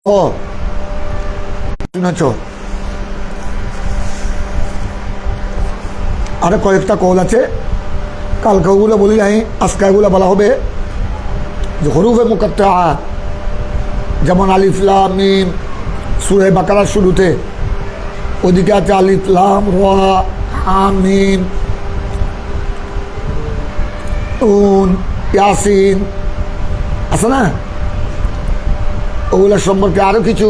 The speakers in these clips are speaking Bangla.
ও শুনেছ আরো কয়েকটা কল আছে, কালকে ওগুলো বলি নাই, আজকে এগুলো বলা হবে যে হরুফে মুকাত্তাআত, যেমন আলিফ লাম মিম সূরা বাকারার শুরুতে ওদিকে আছে আলিফ লাম রা হা মিম নুন ইয়াসিন আছে না, ওগুলোর সম্পর্কে আরও কিছু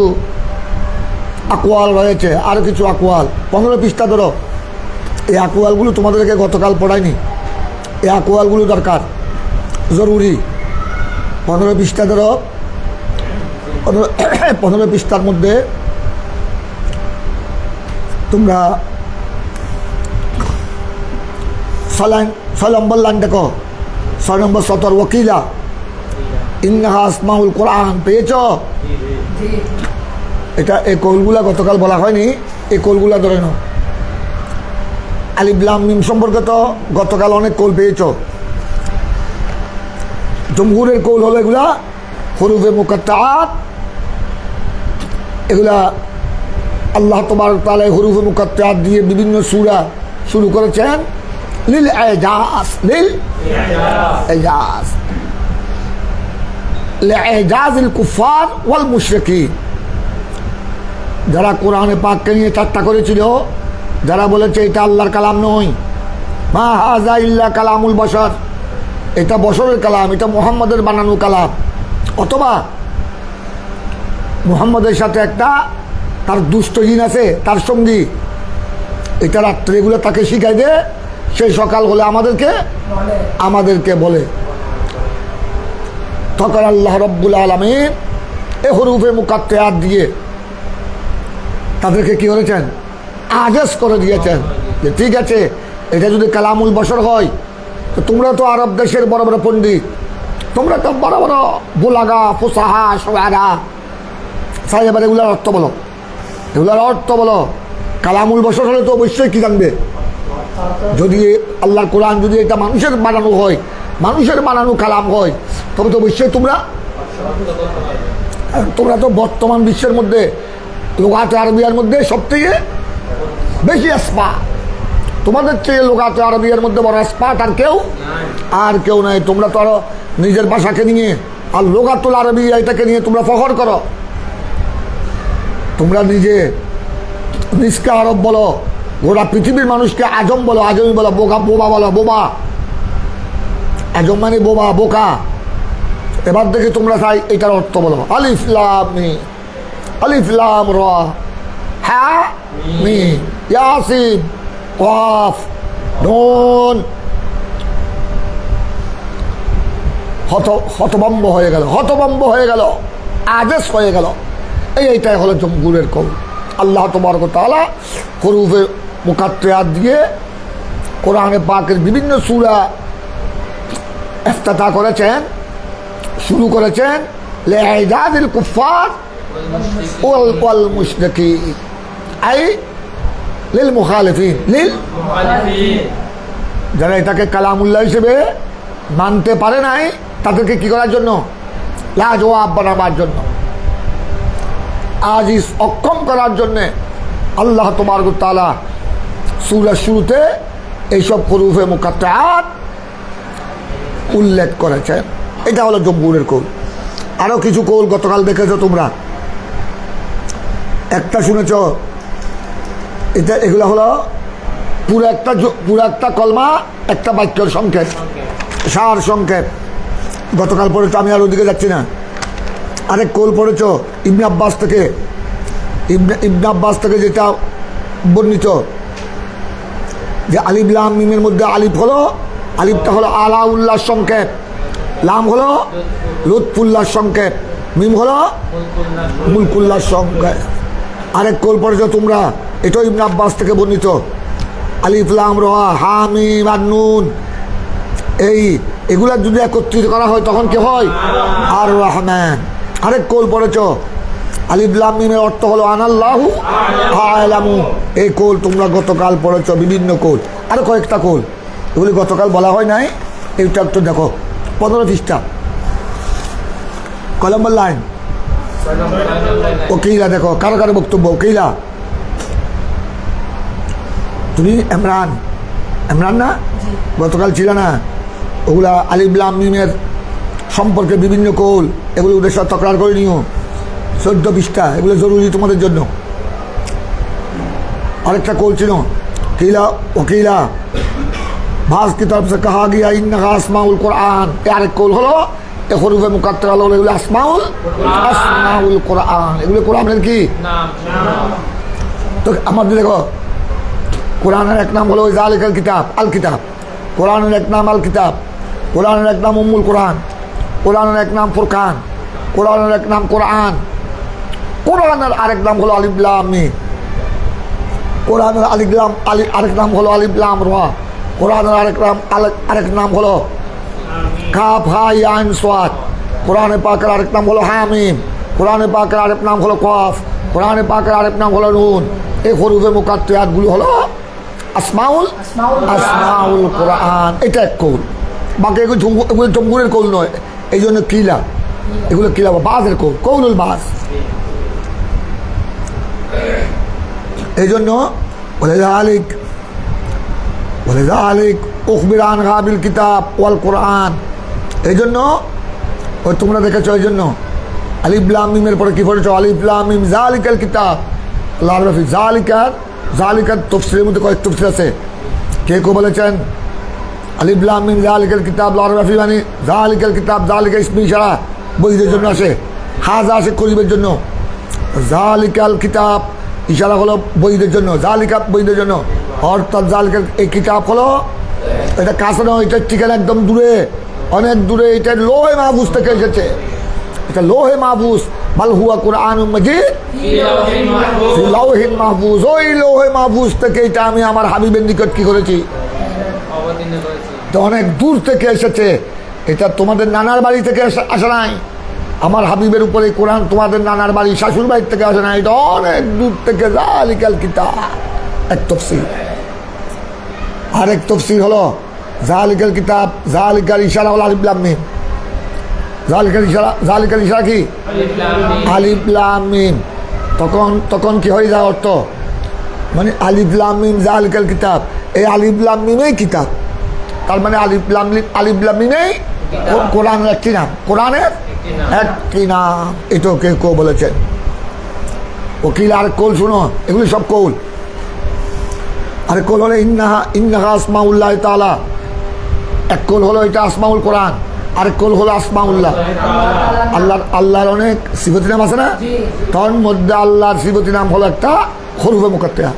আকওয়াল রয়েছে, আরও কিছু আকওয়াল 15 পৃষ্ঠা ধরো। এই আকওয়ালগুলো তোমাদেরকে গতকাল পড়ায়নি, এই আকওয়ালগুলো দরকার জরুরি। 15 পৃষ্ঠা ধরো, 15 পৃষ্ঠার মধ্যে তোমরা 6 নম্বর লাইন দেখো, 6 নম্বর সতর ওয়াকিলা ইন্নাহা আসমাউল কোরআন পেয়েছ? এটা এই কৌলগুলা গতকাল বলা হয়নি, এই কৌলগুলা ধরে নাও। আলিফ লাম মিম সম্পর্কে তো গতকাল অনেক কৌল পেয়েছ। জমহুরের কৌল হলো এগুলা হরুফে মুকাত্তাআত, এগুলা আল্লাহ তাবারক ওয়া তাআলা হরুফে মুকাত্তাআত দিয়ে বিভিন্ন সূরা শুরু করেছেন লিল ইজাজ, লিল ইজাজ লিইজাজিল কুফার ওয়াল মুশরিকিন। যারা কোরআনে পাককে নিয়ে ঠাট্টা করেছিল, যারা বলেছে এটা আল্লাহর কালাম নয়, মা হাযা ইল্লা কালামুল বাশার, এটা বশরের কালাম, এটা মুহাম্মদের বানানো কালাম, অথবা মুহাম্মদের সাথে একটা তার দুষ্ট জিন আছে তার সঙ্গী, এটা রাত্রে এগুলো তাকে শিখাই দে, সেই সকাল হলে আমাদেরকে বলে। তখন আল্লাহ রব্বুল আলামিন এ হরুফে মুকাত্তাআত দিয়ে তাদেরকে কি করেছেন? আদেশ করে দিয়েছেন যে ঠিক আছে, এটা যদি কালামুল বশর হয় তো তোমরা তো আরব দেশের বড় বড় পণ্ডিত, তোমরা তো বড় বড় বুলাগা ফুসাহা শুআরা, সাহেব এগুলার অর্থ বলো, এগুলার অর্থ বলো। কালামুল বশর হলে তো অবশ্যই কি জানবে, যদি আল্লাহর কোরআন যদি এটা মানুষের বানানো হয়, মানুষের বানানো কালাম হয়, তবে তো অবশ্যই তোমরা তো বর্তমান বিশ্বের মধ্যে লুগাতে আরবিয়ার মধ্যে সবথেকে বেশি এক্সপার্ট, তোমাদের চেয়ে লুগাতে আরবিয়ার মধ্যে বড় এক্সপার্ট আর কেউ নাই। তোমরা তো আরো নিজের ভাষাকে নিয়ে আর লুগাতুল আরবিয়া এটাকে নিয়ে তোমরা ফখর করো, তোমরা নিজে নিজকে আরব বলো, গোটা পৃথিবীর মানুষকে আজম বলো, আজমি বলো, বোবা বলো, বোবা। আজম মানে বোবা, বোকা। এবার দেখে তোমরা চাই এটার অর্থ বলো। আলিফ লাম মিম, আলিফ লাম রা হা মিম ইয়াসিন কাফ নুন। হতভম্ব হয়ে গেল, হতভম্ব হয়ে গেল, আদেশ হয়ে গেল। এইটাই হলো জমহুরের কওল। আল্লাহ তাবারক ওয়া তাআলা হরুফে মুকাত্তাআত দিয়ে কোরআনে পাকের বিভিন্ন সূরা ইফতিতাহ করেছেন, শুরু করেছেন লিইজাজিল কুফার ওয়াল মুশরিকিন, আই লিল মুখালিফিন, যারা এটাকে কালামুল্লাহ হিসেবে মানতে পারে নাই তাদেরকে কি করার জন্য? লাজবাব বানাবার জন্য, আজিজ অক্ষম করার জন্যে আল্লাহ তাবারক ওয়া তাআলা সূরার শুরুতে এইসব হরুফে মুকাত্তাআত উল্লেখ করেছেন। এটা হলো জমহুরের কৌল। আরও কিছু কৌল গতকাল দেখেছো তোমরা, একটা শুনেছ, এটা এগুলো হলো পুরো একটা কলমা, একটা বাক্যর সংক্ষেপ, সার সংক্ষেপ। গতকাল পড়েছো, আমি আর ওদিকে যাচ্ছি না। আরেক কৌল পড়েছো ইবনে আব্বাস থেকে যেটা বর্ণিত যে আলিফ লাম মিমের মধ্যে আলিফ হলো, আলিফটা হলো আলাউল্লাহর সংক্ষেপ, লাম হলো লুৎফুল্লাহর সংক্ষেপ, মিম হলো মুলকুল্লাহর সংক্ষেপ। আরেক কৌল পড়েছো তোমরা, এটাও ইবনে আব্বাস থেকে বর্ণিত, আলিফ লাম রা হা মিম আর নুন, এগুলা যদি একত্রিত করা হয় তখন কি হয়? আর রহমান। আরেক কৌল পড়েছো আলিফ লাম মিমের অর্থ হলো আনাল্লাহু আ'লামু, এই কৌল তোমরা গতকাল পড়েছো, বিভিন্ন কৌল। আরো কয়েকটা কৌল, এগুলি গতকাল বলা হয় নাই, এইটা একটু দেখো 15 পৃষ্ঠা কলম্বর লাইন ওকিলা দেখো কারো কারো বক্তব্য ওকিলা তুমি ইমরান ইমরান না গতকাল ছিল না ওগুলা আলিফ লাম মিমের সম্পর্কে বিভিন্ন কৌল এগুলো ওদের সাথে তকরার করে নিও 14 পৃষ্ঠা এগুলো জরুরি তোমাদের জন্য আরেকটা কৌল ছিল কিলা ওকিলা भास की तरफ से कहा गया इन्नहा अस्माउल कुरान আরেক কৌল হলো এ হরুফে মুকাত্তারা হলো এগুলো আসমাউল কুরআন এগুলো কোরআনের কি নাম তো আমাদের দেখো কোরআনের এক নাম হলো জালিকাল কিতাব আল কিতাব কোরআনের এক নাম আল কিতাব কোরআনের এক নাম উম্মুল কোরআন কোরআনের এক নাম ফুরকান কোরআনের এক নাম কোরআন কোরআনের আরেক নাম হলো আলিফ লাম মিম কোরআনের আরেক নাম হলো আলিফ লাম রা কোরআনের আরেক নাম হলো কাফ হা ইয়া আইন সাদ কোরআনে পাকের আরেক নাম হলো হামিম কোরআনে পাকের আরেক নাম হলো কফ কোরআনে পাকের আরেক নাম হলো নুন এই হরুফে মুকাত্তারাতগুলো হলো আসমাউল কোরআন এটা এক কৌল বাকি এগুলো জমহুরের কৌল নয় এই জন্য কিলা এগুলো কিলা বাজের কৌলুল বাজ এই জন্য ولذلك أخبر عن غابل কিতাব ওয়াল কোরআন এই জন্য ওই তোমরা দেখেছো এই জন্য আলিফ লাম মিমের পরে কি পড়েছো আলিফ লাম মিম জালিকাল কিতাব আল্লাহ রফি জালিকার তফসিরের মধ্যে কয়েক তফসির আছে কে বলেছেন আলিফ লাম মিম জালিকাল কিতাব আল্লাহ রফি মানে জালিকাল কিতাব জালিকা ইসমে ইশারা বইদের জন্য আসে হাজা আসে করিবের জন্য জালিকাল কিতাব ইশারা হলো বইদের জন্য জালিকা বইদের জন্য অর্থাৎ জালিকার এই কিতাব হলো এটা কাছে নয় এটা ঠিকানা একদম দূরে অনেক দূরে এটা লোহে মাহফুজ থেকে এসেছে এটা লোহে মাহফুজ বাল হুয়া কুরআনুম মাজিদ ফি লাওহিন মাহফুজ ওই লোহে মাহফুজ থেকে এটা আমি আমার হাবিবের নিকট কি করেছি তো অনেক দূর থেকে এসেছে এটা তোমাদের নানার বাড়ি থেকে আসে নাই আমার হাবিবের উপরে কোরআন তোমাদের নানার বাড়ি শাশুর বাড়ি থেকে আসে নাই এটা অনেক দূর থেকে জালিকাল কিতাব এক তফসির আরেক তফসির হলো জালিকাল কিতাব জালিকাল ইশারা হলো আলিফ লাম মিম জালিকাল ইশারা কি আলিফ লাম মিম তখন কি হয়ে যায় অর্থ মানে আলিফ লাম মিম জালিকাল কিতাব এই আলিফ লাম মিমেই কিতাব তার মানে আলিফ লাম মিমেই কোরআনের একটি নাম কোরআনের একটি নাম এটাও কেউ বলেছেন ওকিল আর কৌল শুনো এগুলি সব কৌল আর কৌল হলো ইন্নাহা আসমাউল্লাহ তাআলা এক কৌল হলো এটা আসমাউল কোরআন আরেক কৌল হলো আসমাউল্লাহ আল্লাহর অনেক সিফতি নাম আছে না তার মধ্যে আল্লাহর সিফতি নাম হলো একটা হরুফে মুকাত্তারা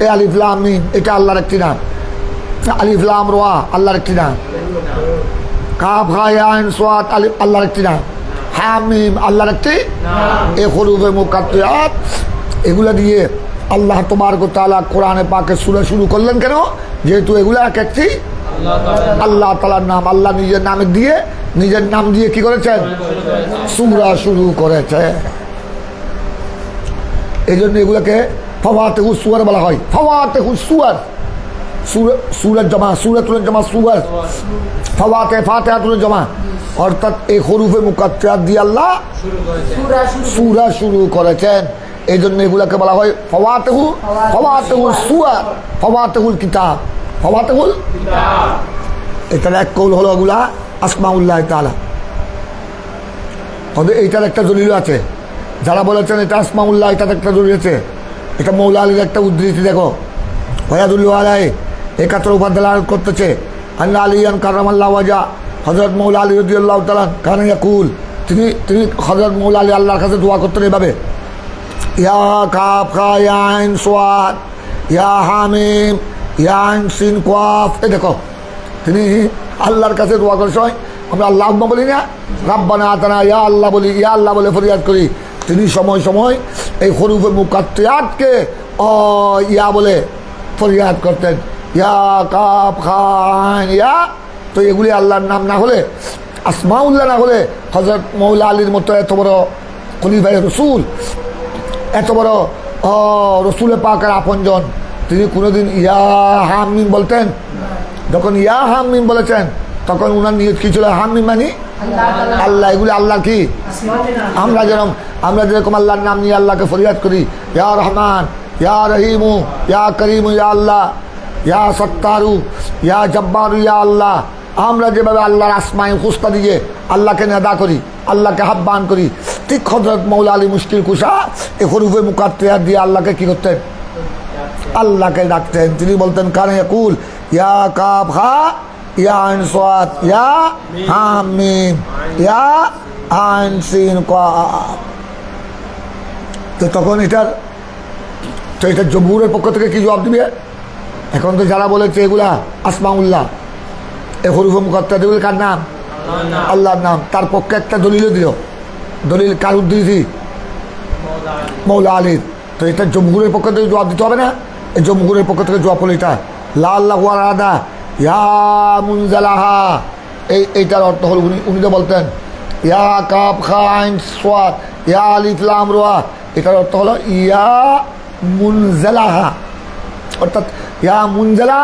এই আলিফ লাম মিম এটা আল্লাহর একটি নাম আলিফ লাম রা আল্লাহর একটি নাম কাফ হা ইয়া আইন সাদ আলিফ আল্লাহর একটি নাম হামিম আল্লাহর একটি এই হরুফে মুকাত্তারাত এগুলা দিয়ে আল্লাহ তাবারক ওয়া তাআলা কোরআনে পাকে সূরা শুরু করলেন কেন যেহেতু এগুলা এক একটি আল্লাহ তাআলার নাম আল্লাহ নিজের নাম দিয়ে কি করেছেন সূরা শুরু করেছে এই জন্য এগুলাকে ফাওয়াতিহুস সূরা বলা হয় ফাওয়াতিহুস সূরা সূরার জমা সূরাতুল জমা সূরা ফাতিহাতুল জমা অর্থাৎ এই হরুফে মুকাত্তারাত দিয়ে আল্লাহ সূরা শুরু করেছেন এই জন্য এগুলাকে বলা হয় ফাওয়াতিহুল সূরা ফাওয়াতিহুল কিতাব ফাওয়াতিহুল কিতাব এটার এক কৌল হলো এগুলা আসমাউল্লাহ তাআলা তবে এইটার একটা দলিল আছে যারা বলেছেন এটা আসমাউল্লাহ এটার একটা দলিল আছে এটা মৌলা আলীর একটা উদ্ধৃতি দেখো ওয়ায়াদুল্লাহ আলাইহি একাত্তর উপাধ্যায় করতেছে আল্লাহ আলিয়ান কারামাল্লাহু ওয়াজা হযরত মৌলা আলী রাদিয়াল্লাহু তাআলা কানা ইয়াকুল তিনি হযরত মৌলা আলী আল্লাহর কাছে দোয়া করতেন এভাবে ইয়া কাফ হা ইয়া আইন সাদ ইয়া হামিম ইয়া আইন সিন কাফ এই দেখো তিনি আল্লাহর কাছে দোয়া করার সময় আমরা আল্লাহুম্মা বলি না রাব্বানা আতানা ইয়া আল্লাহ বলি ইয়া আল্লাহ বলে ফরিয়াদ করি তিনি সময় সময় এই হরুফে মুকাত্তারাতকে ইয়া বলে ফরিয়াদ করতেন ইয়া কাফ হা আইন ইয়া তো এগুলি আল্লাহর নাম না হলে আসমাউল্লাহ না হলে হযরত মৌলা আলীর মতো এত বড় খলিফায়ে রাসূল এত বড় রসুলে পাকের আপনজন তিনি কোনোদিন ইয়া হামিম বলতেন যখন ইয়া হামিম বলেছেন তখন উনার নিয়ত কি ছিল? হামিম মানে আল্লাহ। এগুলি আল্লাহ কি? আমরা যেরকম আল্লাহর নাম নিয়ে আল্লাহকে ফরিয়াদ করি, ইয়া রহমান, ইয়া রহিমু, ইয়া করিমু, ইয়া আল্লাহ, ইয়া সত্তারু, ইয়া জব্বারু, ইয়া আল্লাহ, আমরা যেভাবে আল্লাহর আসমায় খুস্তা দিয়ে আল্লাহকে নেদা করি, আল্লাহকে আহ্বান করি, ঠিক হযরত মৌলা আলী মুশকিল কুশা এই হরুফে মুকাত্তার দিয়ে আল্লাহকে কি করতেন? আল্লাহকে ডাকতেন। তিনি বলতেন কানে ইয়াকুল ইয়া কাফ হা ইয়া আইন সাদ ইয়া হা মিম ইয়া আইন সিন কাফ। তো তখন এটা জমহুরের পক্ষ থেকে কি জবাব দিবে? এখন তো যারা বলেছে এগুলা আসমাউল্লাহ, এই হরুফে মুকাত্তার এগুলো কার নাম? আল্লাহর নাম। তার পক্ষে একটা দলিলও দিল। দলিল কার উদ্ধৃতি? মৌলা আলীর। তো এটা জমহুরের পক্ষ থেকে জবাব দিতে হবে না? এই জমহুরের পক্ষ থেকে জবাব হলো এটা লা আল্লাহু আলাদা ইয়া মুনজালাহা। এইটার অর্থ হল উনি তো বলতেন ইয়া কাফ খা আইন সাদ ইয়া আলিফ লাম রা, এটার অর্থ হলো ইয়া মুনজালাহা, অর্থাৎ ইয়া মুনজালা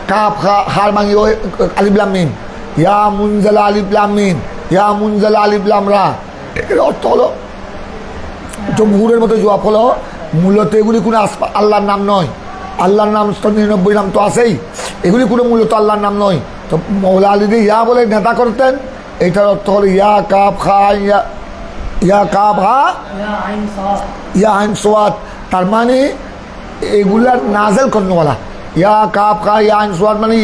কাফ খা হার মাঙ্গি ওই আলিফ লাম মিম, ইয়া মুনজালা আলিফ লাম মিম, ইয়া মুনজালা আলিফ লাম রা। এর অর্থ হলো জমহুরের মতো জবাব হলো মূলত এগুলি কোনো আল্লাহর নাম নয়। আল্লাহর নাম 99 নাম তো আছেই, এগুলি কোনো মূলত আল্লাহর নাম নয়। তো মৌলা আলী ইয়া বলে নেতা করতেন। এইটার অর্থ হলো ইয়া কাফ খা ইয়া কাফ হা ইয়া আইন সাদ, তার মানে এগুলার নাজেল করনেওয়ালা। ইয়া কাফ খা ইয়া আইন সাদ মানে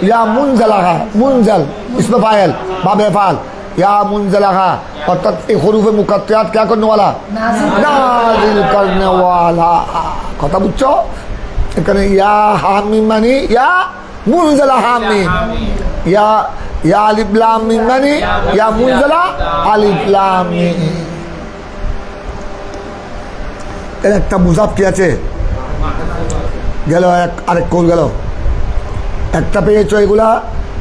ইয়া মুনজালাহা, মুনজাল ইসমে ফাইল বা বেফাল, ইয়া মুনজালাহা, অর্থাৎ এই হরুফে মুকাত্তারাত क्या करने वाला? নাজিল করনে वाला। কথা বুঝছো? এখানে ইয়া হামিম মানে ইয়া মুনজালা হামিম, ইয়া আলিফ লাম মিম মানে ইয়া মুনজালা আলিফ লাম মিম। এর একটা মুজাফ কি আছে? গেল আরেক কৌল গেল। একটা পেয়েছো এগুলা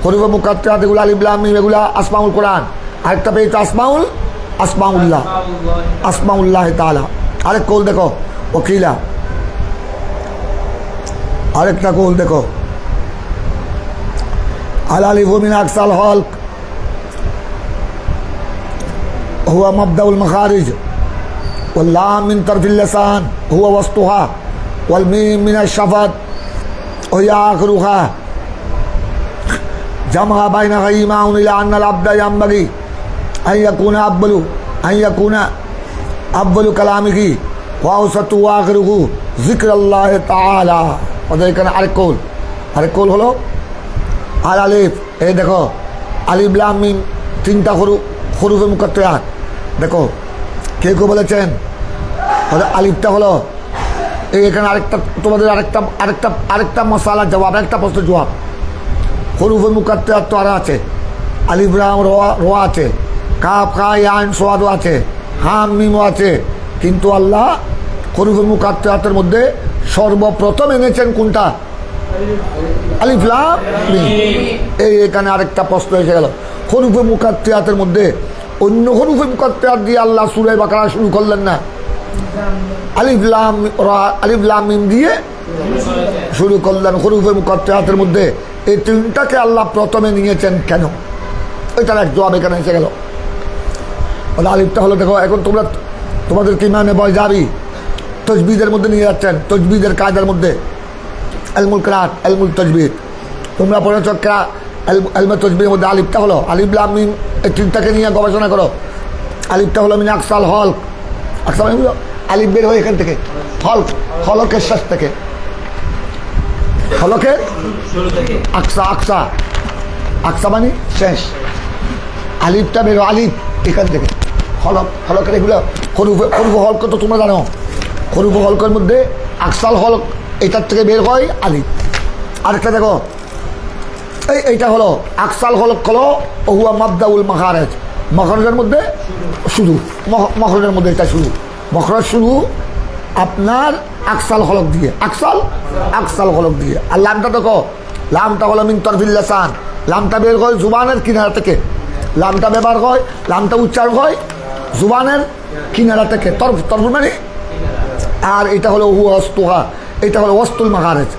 হরুফে মুকাত্তারাত, এগুলা আলিফ লাম মিম, এগুলা আসমাউল কোরআন। আরেকটা পেয়েছো আসমাউল্লাহ তাআলা। আরেক কৌল দেখো ওকিলা, আরেকটা কৌল দেখো আল আলিফু মিন আকসাল হলক হুয়া মাবদাউল মাখারিজ ওয়াল লাম মিন তারফিল লিসান হুয়া ওয়াসতুহা ওয়াল মিম মিন আশ-শাফাত ওয়া হিয়া আখিরুহা জামা বাইনা ইমাউন ইলা আন্না আল আবদা ইয়ামবাগি আন ইয়াকুনা আব্বালু কালামিহি ওয়া আওসাতু ওয়া আখিরুহু যিকরুল্লাহ তাআলা। ওদের এখানে আরেক কৌল হলো আল আলিফ। এই দেখো আলিফ লাম মিম, তিনটা হরুফে মুকাত্তারাত। দেখো কেউ বলেছেন আলিফটা হলো এখানে আরেকটা তোমাদের আরেকটা মশালার জবাব, একটা প্রশ্নের জবাব। হরুফে মুকাত্তারাত তো আরও আছে, আলিফ লাম রা আছে, কাফ খা ইয়া আইন সাদও আছে, হাম মিমও আছে, কিন্তু আল্লাহ হরুফে মুকাত্তারাতের মধ্যে সর্বপ্রথম এনেছেন কোনটা? আলিফ লাম মিম। এখানে আরেকটা প্রশ্ন এসে গেল, হরুফে মুকাত্তারাতের মধ্যে অন্য হরুফে মুকাত্তারাত দিয়ে আল্লাহ সূরা বাকারা শুরু করলেন না, আলিফ লাম মিম দিয়ে শুরু করলেন। হরুফে মুকাত্তারাতের মধ্যে এই তিনটাকে আল্লাহ প্রথমে নিয়েছেন কেন? এটার এক জবাব এখানে এসে গেল। আলিফটা হলো, দেখো এখন তোমাদের কি মানে বয় যাবি তজবিদের মধ্যে নিয়ে যাচ্ছেন, তজবিদের কায়দার মধ্যে এলমুল কিরাত, এলমুল তজবিদ। তোমরা পড়েছ এলমে তজবিদের মধ্যে আলিফটা হলো আলিফ লাম মিম, এই তিনটাকে নিয়ে গবেষণা করো। আলিফটা হলো মিন আকসাল হলক, আকসা মানে আলিফ বের হয় এখান থেকে, হলকের শেষ থেকে, হলকের আকসা মানে শেষ। আলিফটা বের হয় আলিফ এখান থেকে, হলকের এগুলো হরুফে হলক তো তোমরা জানো। হরুফে হলকের মধ্যে আকসাল হলক, এটার থেকে বের হয় আলিফ। আরেকটা দেখো এইটা হলো আকসাল হলক হলো হুয়া মাবদাউল মাখারিজ, মখরজের মধ্যে শুরু, মখরজের মধ্যে এটা শুরু, মখরজ শুরু আপনার আকসাল হলক দিয়ে, আকসাল হলক দিয়ে। আর লামটা দেখো, লামটা হলো মিন তরফিল লিসান, লামটা বের হয় জুবানের কিনারা থেকে, লামটা ব্যবহার হয়, লামটা উচ্চারণ হয় জুবানের কিনারা থেকে, তরফ মানে। আর এটা হলো হুয়া ওয়াসতুহা, এটা হলো ওয়াসতুল মাখারিজ।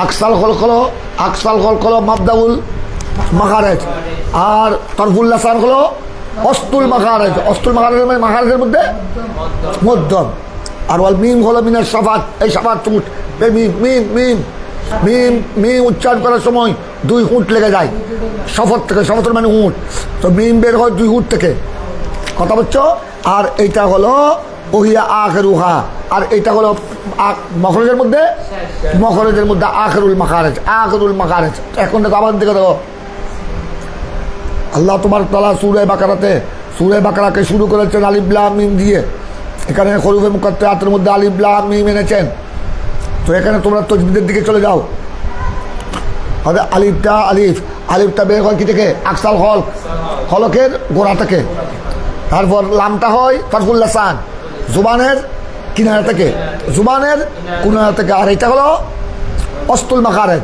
আকসাল হলক হলো আকসাল হল হলো মাবদাউল মাখারেজ, আর তরফুল লাসান হলো অস্তুল মাখারেজ। অস্তুল মাখারেজ মানে মাখারেজের মধ্যে মধ্যম। আর ওয়াল মিম হলো মিনার সাফাত, এই সাফাত চুট, মিম মিম মিম মিম মিম উচ্চারণ করার সময় 2 হুঁট লেগে যায় শফত থেকে। শফতের মানে হুঁট, তো মিম বের হয় 2 হুঁট থেকে, কথা বলছো। আর এইটা হলো ওহিয়া আখেরুহা, আর এইটা হলো মখরজের মধ্যে আখেরুল মাখারেজ, আখেরুল মাখারেজ। এখন দেখো আবার দিকে দেখো, আল্লাহ তোমার তাআলা সূরা বাকারাকে শুরু করেছেন আলিফ লাম মিম দিয়ে। এখানে হরুফে মুকাত্তারাতের মধ্যে আলিফ লাম মিম এনেছেন। তো এখানে তোমরা তাজবীদের দিকে চলে যাও। হবে আলিফটা বের হয় কি থেকে? আকসাল হলকের গোড়া থেকে। তারপর লামটা হয় তরফুল লাসান, জুবানের কিনারা থেকে, আর এটা হলো অস্তুল মাখারেজ,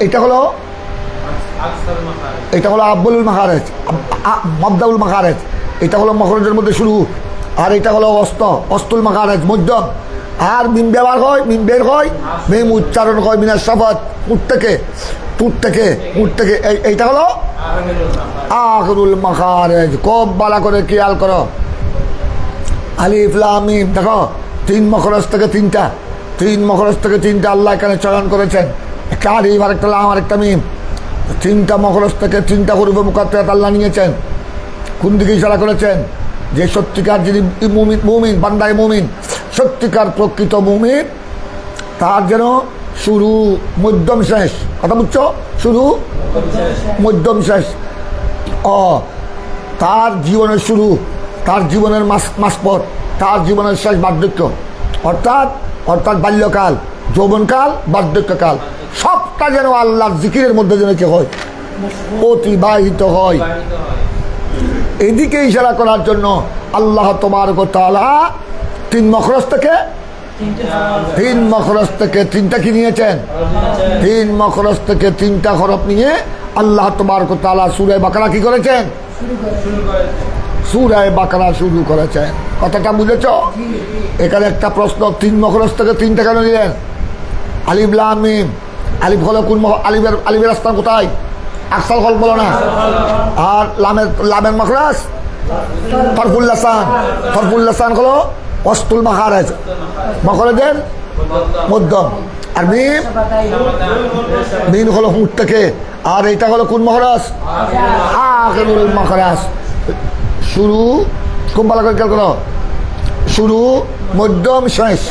এটা হলো আব্বুল মাখারেজ, মাবদাউল মাখারেজ। এটা হলো মখরজের মধ্যে শুরু, আর এটা হলো অস্তুল মাখারেজ মধ্যম। আর মিম বের হয় মিম উচ্চারণ হয় মিনার সাফাত, টুট থেকে। এইটা হলো আখরুল মাখারেজ। খুব ভালো করে খেয়াল করো, আলিফ লাম মিম দেখো 3 মখরজ থেকে 3টা আল্লাহ এখানে চয়ন করেছেন। একটা আলিফ, আরেকটা লাম, আরেকটা মিম। 3টা মখরজ থেকে 3টা হরুফে মুকাত্তারাত আল্লাহ নিয়েছেন। কোন দিকে ইশারা করেছেন? যে সত্যিকার যিনি মুমিন, বান্দায় মুমিন, সত্যিকার প্রকৃত মুমিন, তার যেন শুরু মধ্যম শেষ, কথা বুঝছো? শুরু মধ্যম শেষ, তার জীবনের শুরু, তার জীবনের মাঝপথ, তার জীবনের শেষ বার্ধক্য, অর্থাৎ বাল্যকাল, যৌবনকাল, বার্ধক্যকাল, সবটা যেন আল্লাহর জিকিরের মধ্যে যেন কি হয়, অতিবাহিত হয়। এদিকে ইশারা করার জন্য আল্লাহ তাবারক ওয়া তাআলা 3 মখরজ থেকে 3টা কি নিয়েছেন? 3 মখরজ থেকে 3টা হরফ নিয়ে আল্লাহ তাবারক ওয়া তাআলা সূরা বাকারা কি করেছেন? সূরা বাকারা শুরু করেছেন। কথাটা বুঝেছ? এখানে একটা প্রশ্ন, 3 মখরজ থেকে 3টা কেন নিলেন? আলিফ লাম মিম, আলিফ হলো কোন আলিফের স্থান কোথায়? আকসাল হল বলো না। আর লামের মখরজ তরফুল লাসান হলো অস্তুল মাখারেজ, মখরজের মধ্যম। আর মিম হলো হুঁট থেকে। আর এইটা হলো কোন মখরজ? আখিরুল মাখরাজ। শুরু, খুব ভালো করে খেয়াল করো, শুরু মধ্যম শেষ,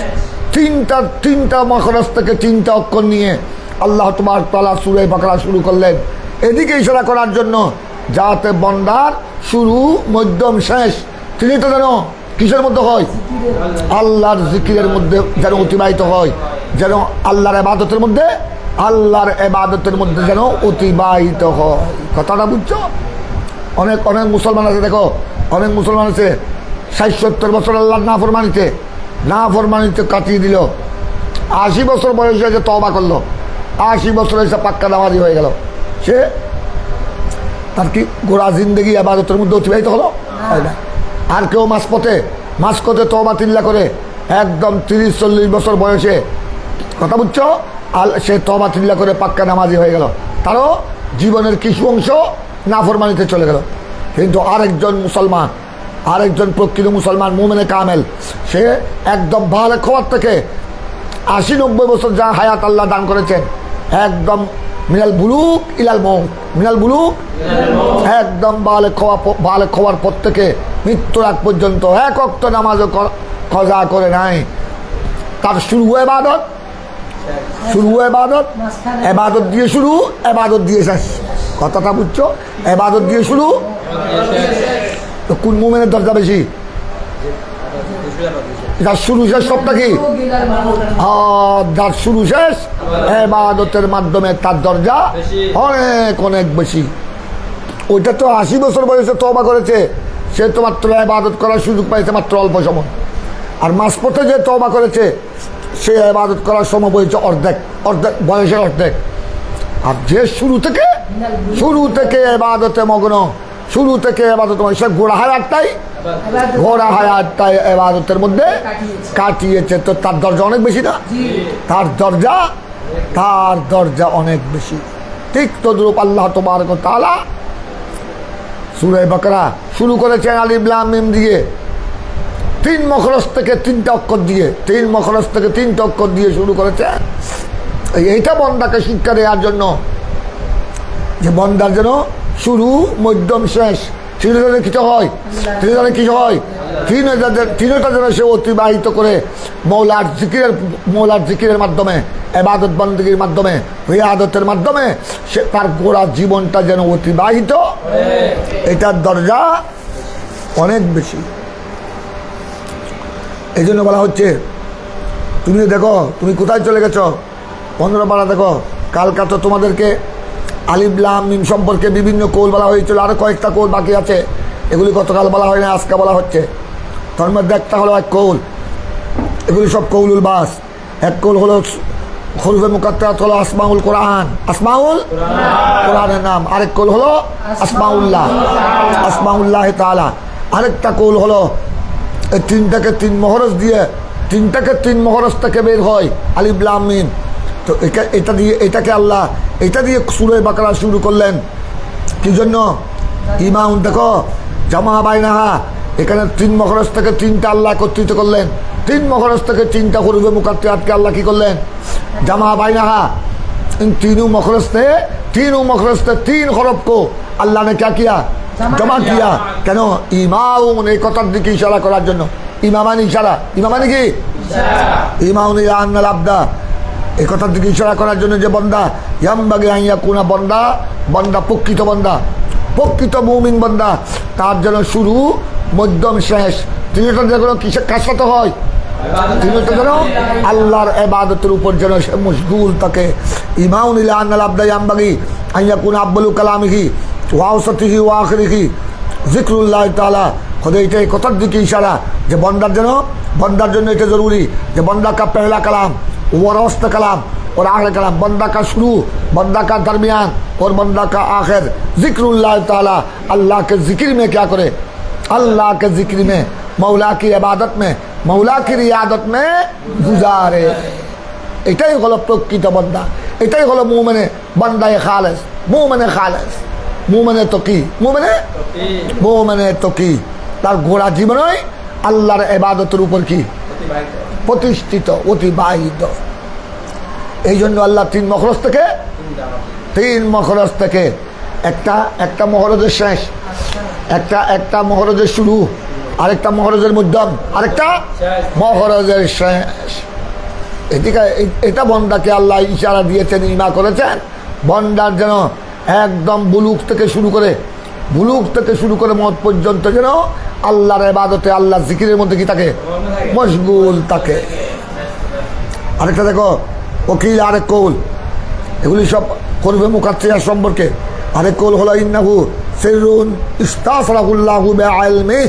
তিনটা মখরজ থেকে 3টা অক্ষর নিয়ে আল্লাহ তাবারক ওয়া তাআলা সূরা বাকারা শুরু করলেন। এদিকে ইশারা করার জন্য যাতে বন্দার শুরু মধ্যম শেষ তিনি তো যেন কিসের মধ্যে হয়? আল্লাহর জিকিরের মধ্যে যেন অতিবাহিত হয়, যেন আল্লাহর ইবাদতের মধ্যে যেন অতিবাহিত হয়। কথাটা বুঝছো? অনেক মুসলমান আছে, দেখো অনেক মুসলমান আছে 60-70 বছর আল্লাহর নাফরমানিতে কাটিয়ে দিল। 80 বছর বয়সে যে তওবা করলো, 80 বছর এসে পাক্কা নামাজি হয়ে গেল, সে তার কি গোড়া জিন্দগি ইবাদতের মধ্যে অতিবাহিত হলো? হয় না। আর কেউ মাঝপথে তওবা তিল্লা করে একদম 30-40 বছর বয়সে, কথা বুঝছো, সে তওবা তিল্লা করে পাক্কা নামাজি হয়ে গেল, তারও জীবনের কিছু অংশ নাফরমানিতে চলে গেল। কিন্তু আরেকজন প্রকৃত মুসলমান মুমিনে কামেল, সে একদম বালেগ হওয়ার থেকে 80-90 বছর যা হায়াত আল্লাহ দান করেছেন, একদম মিনাল বুলুক ইলাল মউত, একদম বালেগ হওয়ার পর থেকে মৃত্যুর আগ পর্যন্ত এক ওয়াক্ত নামাজও কজা করে নাই। তার শুরু এবাদত দিয়ে শুরু, এবাদত দিয়ে শেষ। কথাটা বুঝছো? এবাদত দিয়ে শুরু। তো কোন মুমিনের দরজা বেশি? যার শুরু শেষ সবটা কি? যার শুরু শেষ ইবাদতের মাধ্যমে তার দরজা অনেক বেশি। ওইটা তো 80 বছর বয়সে তওবা করেছে, সে তো মাত্র ইবাদত করার সুযোগ পাইছে মাত্র অল্প সময়। আর মাঝপথে যে তওবা করেছে, সে ইবাদত করার সময় বলছে অর্ধেক বয়সের অর্ধেক। আর যে শুরু থেকে ইবাদতে মগ্ন, শুরু থেকে ইবাদত, সে গোড়া হায়াতটাই ইবাদতের মধ্যে কাটিয়েছে, তো তার দরজা অনেক বেশি না? তার দরজা তার দরজা অনেক বেশি। ঠিক তদ্রূপ আল্লাহ তাবারক ওয়া তাআলা সূরা বাকারা শুরু করেছেন আলিফ লাম মিম দিয়ে, 3 মখরজ থেকে 3টা অক্ষর দিয়ে, 3 মখরজ থেকে 3টা অক্ষর দিয়ে শুরু করেছেন। এইটা বন্দাকে শিক্ষা দেওয়ার জন্য যে বন্দার যেন শুরু মধ্যম শেষ তিনটা কিছু হয়, তিনটা কিছু হয়, তিনটা যেন সে অতিবাহিত করে মৌলার জিকিরের মাধ্যমে, ইবাদত বন্দেগীর মাধ্যমে, রিয়াদতের মাধ্যমে সে তার গোড়া জীবনটা যেন অতিবাহিত, এটার দরজা অনেক বেশি। এই জন্য বলা হচ্ছে তুমি দেখো তুমি কোথায় চলে গেছো 15 পারা দেখো। কালকা তো তোমাদেরকে আলিফ লাম মিম সম্পর্কে বিভিন্ন কৌল বলা হয়েছিল, আরও কয়েকটা কৌল বাকি আছে, এগুলি গতকাল বলা হয় না, আজকে বলা হচ্ছে। তার মধ্যে একটা হলো এক কৌল, এগুলি সব কৌলুল বাস। এক কৌল হলো হরফে মুকাত্তারাত হলো আসমাউল কোরআন, আসমাউল কোরআনের নাম। আরেক কৌল হলো আসমাউল্লাহ তাআলা। আরেকটা কৌল হলো এই তিনটাকে 3 মহরজ দিয়ে, তিনটাকে 3 মহরজ থেকে বের হয় আলিফ লাম মিম। তো এটা দিয়ে এটাকে আল্লাহ এটা দিয়ে সূরা বাকারা শুরু করলেন। কি জন্য? ইমাম দেখো জামা বাইনাহা, এখানে 3 মখরজ থেকে 3টা আল্লাহ একত্রিত করলেন। 3 মখরজ থেকে 3টা হরফে মুকাত্তারাতকে আল্লাহ কি করলেন? জামা বাইনাহা। इन तीनों मखरज से 3 हरफ को अल्लाह ने क्या किया? जमा किया। কেন? ইমাউন, এই কথার দিকে ইশারা করার জন্য। ইমামানি ইশারা, ইমামানি কি? ইমাউন ইলা আন্নাল আবদা, এই কথার দিকে ইশারা করার জন্য যে বন্দা ইয়ামবাগি আন ইয়াকুনা, বন্দা প্রকৃত বন্দা, প্রকৃত মুমিন বন্দা, তার যেন শুরু মধ্যম শেষ তিনটা যেন কার সাথে হয়? তিনটা যেন আল্লাহর ইবাদতের উপর যেন সে মশগুল থাকে। ইমাউন ইলা আন্নাল আবদা ইয়ামবাগি আন ইয়াকুনা আব্বালু কালামিহি ওয়া আওসাতিহি ওয়া আখিরিহি যিকরুল্লাহ তাআলা। खुद এই কথার দিকে ইশারা যে বন্দার জন্য এটা জরুরি যে बंदा का पहला कलाम और औसत कलाम और आखिर कलाम, बंदा का शुरू, बंदा का दरमियान और बंदा का आखिर जिक्रुल्लाह ताला, अल्लाह के जिक्र में क्या करे? अल्लाह के जिक्र में, मौला की इबादत में, मौला की रियादत में गुजारे। এটাই হলো প্রকৃত বন্দা, এটাই হলো মুমিনে বান্দায়ে খালেস, মুমিনে খালেস। মুমিনে তো কি? মুমিনে তো কি? তার গোড়া জীবনই আল্লাহর ইবাদতের উপর কি প্রতিষ্ঠিত, অতিবাহিত। এই জন্য আল্লাহ 3 মখরজ থেকে একটা মহরজের শেষ, একটা মহরজের শুরু, আরেকটা মহরজের মধ্যম, আরেকটা মহরজের শেষ। এটা বন্দাকে আল্লাহ ইশারা দিয়েছেন, ইমা করেছেন বন্দার যেন একদম বুলুক থেকে শুরু করে মত পর্যন্ত যেন আল্লাহর ইবাদতে, আল্লাহ জিকিরের মধ্যে কি থাকে? মশগুল থাকে। আরেকটা দেখো ওকিল, আরেক কৌল, এগুলি সব হরফে মুকাত্তারাত সম্পর্কে। আরেক কৌল হলো ইন্নাহু সিররুন ইস্তাসরাহুল্লাহু বিইলমিহি।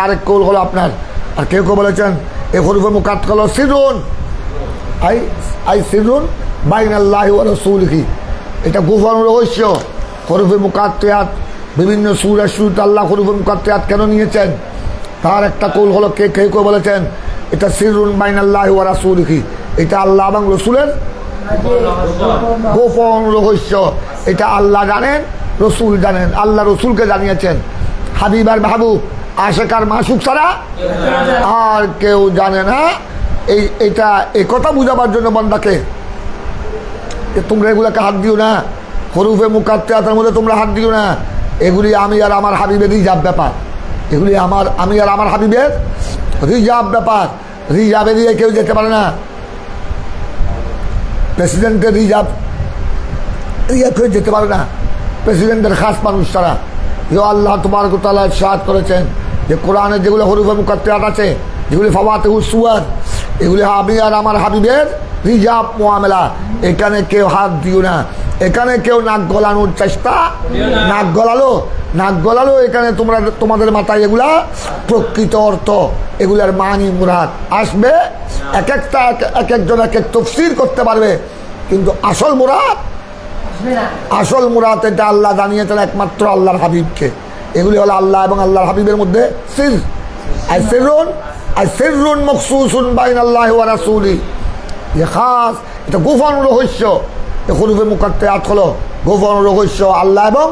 আরেক কৌল হলো আপনার, আর কেউ বলেছেন এই হরফে মুকাত্তারাত হলো সিররুন, আই সিররুন বাইনাল্লাহি ওয়া রাসূলিহি, এটা গোপন রহস্য। হরফে মুকাত্তারাত বিভিন্ন সূরার শুরুতে আল্লাহ হরফে মুকাত্তারাত কেন নিয়েছেন? তার একটা কৌল হলো কেউ বলেছেন এটা সিররুন বাইনাল্লাহি ওয়া রাসূলিহি, এটা আল্লাহ এবং রসুলের গোপন রহস্য। এটা আল্লাহ জানেন, রসুল জানেন, আল্লাহ রসুলকে জানিয়েছেন। হাবিব আর মাহবুব, আশিক আর মাশুক ছাড়া আর কেউ জানে না। এটা এই কথা বুঝাবার জন্য বান্দাকে তোমরা এগুলোকে হাত দিও না, হরফে মুকাত্তারাতের মধ্যে তোমরা হাত দিও না। এগুলি আমি আর আমার হাবিবের রিজার্ভ ব্যাপার, এগুলি আমি আর আমার হাবিবের রিজার্ভ ব্যাপার। রিজার্ভে দিয়ে কেউ যেতে পারে না। প্রেসিডেন্টের রিজার্ভ কেউ যেতে পারে না, প্রেসিডেন্টের খাস মানুষ ছাড়া। আল্লাহ তাবারক ওয়া তাআলা ইরশাদ করেছেন যে কোরআনে যেগুলো হরফে মুকাত্তারাত আছে, যেগুলি ফাওয়াতিহুস সুওয়ার, এগুলি আমি আর আমার হাবিবের রিজার্ভ মুআমেলা। এখানে কেউ হাত দিও না, এখানে কেউ নাক গলানোর চেষ্টা, নাক গলালো এখানে তোমাদের মাথায় এগুলা প্রকৃত অর্থ, এগুলার মানি মুরাদ আসবে। একজন এক তাফসীর করতে পারবে, কিন্তু আসল মুরাদ এটা আল্লাহ জানিয়েছেন একমাত্র আল্লাহর হাবিবকে। এগুলি হলো আল্লাহ এবং আল্লাহর হাবিবের মধ্যে সির, সিররুন মখসুসুন বাইনাল্লাহি ওয়া রাসূলিহি, ये खास এটা গোপন রহস্য। হুরুফে মুকাত্তায়াত হলো গোপন রহস্য আল্লাহ এবং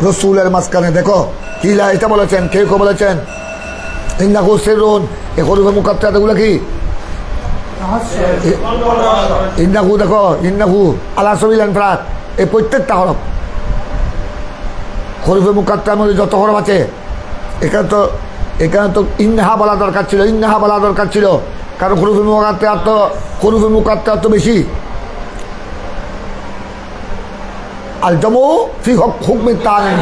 রসুলের মাঝখানে। দেখো কি এটা বলেছেন, কে বলেছেন ইন্নাহু সিররুন। এই হুরুফে মুকাত্তায়াত এগুলো কি ইন্নাহু, দেখো ইন্নাহু আলা সাবিল ইনফরাদ, এই প্রত্যেকটা হরফ হুরুফে মুকাত্তায়ার মধ্যে যত হরফ আছে এখানে তো ইন্নাহা বলা দরকার ছিল, ইন্নাহা বলা দরকার ছিল, কারণ হুরুফে মুকাত্তায়াত তো বেশি। আল জামু ফি হুকমি তানিস,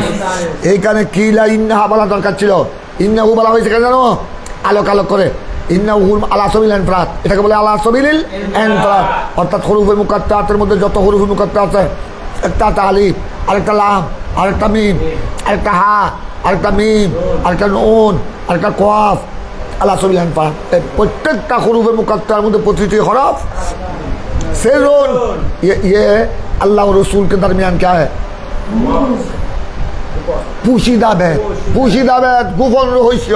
এইখানে কিলা ইন্নাহা বলা দরকার ছিল, ইন্নাহু বলা হয়েছে কেন জানো, আলোক আলোক করে। ইন্নাহু আলা সাবিল ইনফরাদ, এটাকে বলে আলা সাবিল ইনফরাদ। অর্থাৎ হুরুফে মুকাত্তায়াতের মধ্যে যত হুরুফে মুকাত্তায়াত আছে, একটা আলিফ, আরেকটা লাম, আরেকটা মিম, আরেকটা হা, আরেকটা মিম, আরেকটা নুন, আরেকটা কফ, আলা সাবিল ইনফরাদ। প্রত্যেকটা হুরুফে মুকাত্তায়ার মধ্যে প্রতিটি হরফ সিররুন, ये अल्लाह और रसूल के दरमियान क्या है, পুশিদা ভেদ, পুশিদা ভেদ, গোপন রহস্য।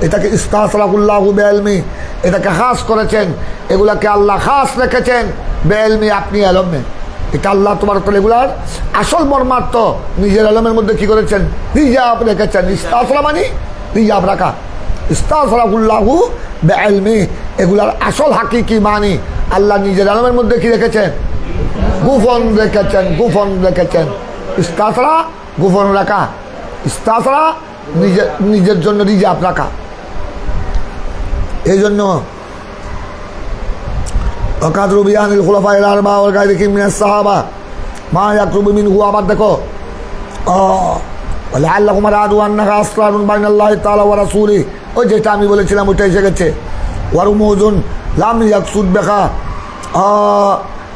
এটাকে ইস্তাসরাহুল্লাহু বিইলমি, এটাকে খাস করেছেন, এগুলাকে আল্লাহ খাস রেখেছেন বিইলমি, আপনি ইলমে। এটা আল্লাহ তোমার এগুলার আসল মর্মার্থ নিজের ইলমের মধ্যে কি করেছেন, রিজাব রেখেছেন। ইস্তাসরা মানে রিজাব রাখা, ইস্তাসরাহুল্লাহু বিইলমি, এগুলার আসল হাকিকি মানি আল্লাহ নিজের ইলমের মধ্যে কি রেখেছেন, গোপন রেখেছেন, গোপন রেখেছেন। ইস্তাসরা গোপন রাখা, ইস্তাসরা নিজের জন্য রিজার্ভ রাখা। এই জন্য ওয়াকাদরু বিআনিল খুলাফায়ে আল-আরবা ওয়া গায়রিহিম মিনাস সাহাবা মা ইয়াকরুবু মিনহু। আবার দেখো ওয়ালাআল্লাহুম আরাদু আন্নাহা আসরারুন বাইনাল্লাহি তাআলা ওয়া রাসূলিহি, ওই যেটা আমি বলেছিলাম ওইটা এসে গেছে। ওয়ারুমুজুন লাম ইয়াকসুদ বিহা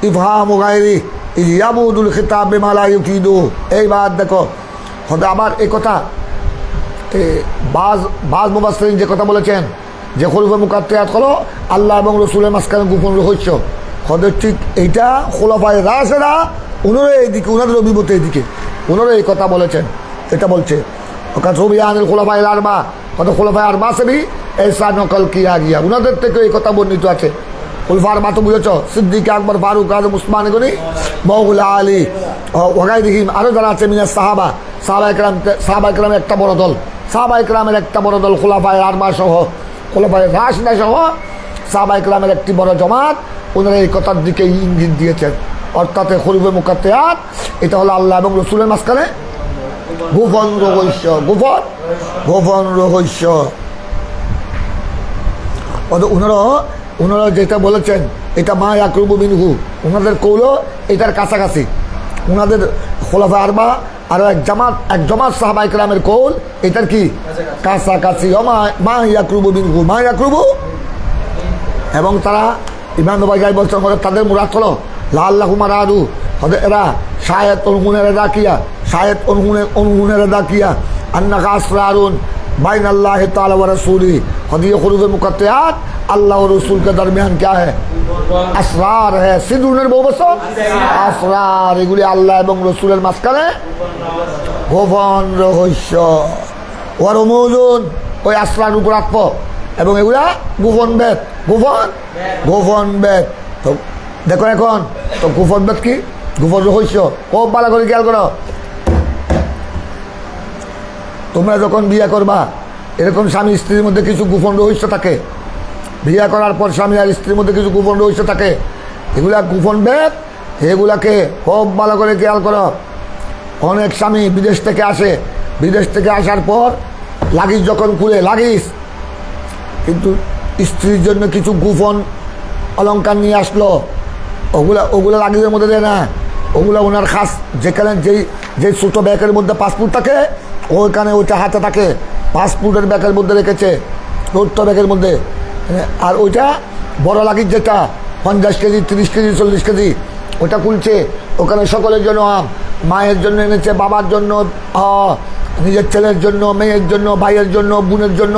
ইফহামু গায়রি ইয়াবুদুল খিতাব বিমা লা ইউফিদু। এইবার দেখো হয়তো আবার এই কথা বাজ মুফাসসিরিন যে কথা বলেছেন যে হুরুফে মুকাত্তায়াত হলো আল্লাহ এবং রসুলের মাঝখানে গোপন রহস্য, হয়তো ঠিক এইটা খুলাফায়ে রাশেদা ওনারা এইদিকে, ওনাদের অভিমত এইদিকে, ওনারা এই কথা বলেছেন। এটা বলছে ওয়াকাদরু বিআনিল খুলাফায়ে আল-আরবা, হয়তো খুলাফায়ে আরবা সে ভি ऐसा নকল কিয়া গিয়া, ওনাদের থেকে এই কথা বর্ণিত আছে। খুলফার মা তো বুঝেছ, সিদ্দিক আকবর, ফারুক, আজম, উসমান গনি, মওলা আলী, ওয়াগাইরিহিম, আরও যারা আছে মিনাস সাহাবা, সাহাবা একরাম একটা বড় দল, সাহাবা একরামের একটা বড় দল, খুলাফায়ে আরবা সহ, খুলাফায়ে রাশিদা সহ সাহাবা একরামের একটি বড় জমাত, ওনারা এই কথার দিকে ইঙ্গিত দিয়েছেন। অর্থাৎ হুরুফে মুকাত্তায়াত এটা হলো আল্লাহ এবং রসুলের মাঝখানে গোপন রহস্য, গোপন রহস্য। ওনারা যেটা বলেছেন এটা মা ইয়াকরুবু মিনহু, ওনাদের কৌল এটার কাছাকাছি। ওনাদের খুলাফায়ে আরবা আরও এক জমাত সাহাবা ইকরামের কৌল এটার কি কাছাকাছি। মা ইয়াকরুবু মিনহু, মা ইয়াকরুবু। এবং তারা ইমাম নবী বলছেন তাদের মুরাদ হলো লাআল্লাহুম আরাদু, হয়তো এরা শায়াত অনুগুণের আদা কিয়া, শায়াত অনুগুণের আদা কিয়া আন্নাহা আসরারুন বাইনাল্লাহি তাআলা ওয়া রাসূলিহি, হয়তো ये হুরুফে মুকাত্তায়াত अल्लाह और रसूल के दरमियान क्या है, আসরার है। সিদুনের বহু বছর আসরার, এগুলি আল্লাহ এবং রসুলের মাঝখানে গোপন রহস্য। ওর মৌজুন ওই আসরার উপর আত্ম, এবং এগুলা গোপন বেদ, গোপন বেদ। তো দেখো এখন তো গোপন বেদ কি, গোপন রহস্য খুব ভালো করে খেয়াল করো। তোমরা যখন বিয়ে করবা এরকম স্বামী স্ত্রীর মধ্যে কিছু গোপন রহস্য থাকে, বিয়ে করার পর স্বামী আর স্ত্রীর মধ্যে কিছু গোপন রহস্য থাকে, এগুলা গোপন বেদ, এগুলাকে খুব ভালো করে খেয়াল করো। অনেক স্বামী বিদেশ থেকে আসে, বিদেশ থেকে আসার পর লাগেজ যখন খুলে লাগেজ, কিন্তু স্ত্রীর জন্য কিছু গোপন অলংকার নিয়ে আসলো, ওগুলা লাগেজের মধ্যে দেয় না, ওগুলো ওনার খাস যেখানে যেই ছোটো ব্যাগের মধ্যে পাসপোর্ট থাকে ওইখানে ওইটা হাতে থাকে, পাসপোর্টের ব্যাগের মধ্যে রেখেছে, ছোট্ট ব্যাগের মধ্যে। আর ওইটা বড় লাগেজ যেটা 50 কেজি, 30 কেজি, 40 কেজি, ওটা খুলছে, ওখানে সকলের জন্য মায়ের জন্য এনেছে, বাবার জন্য, নিজের ছেলের জন্য, মেয়ের জন্য, ভাইয়ের জন্য, বোনের জন্য।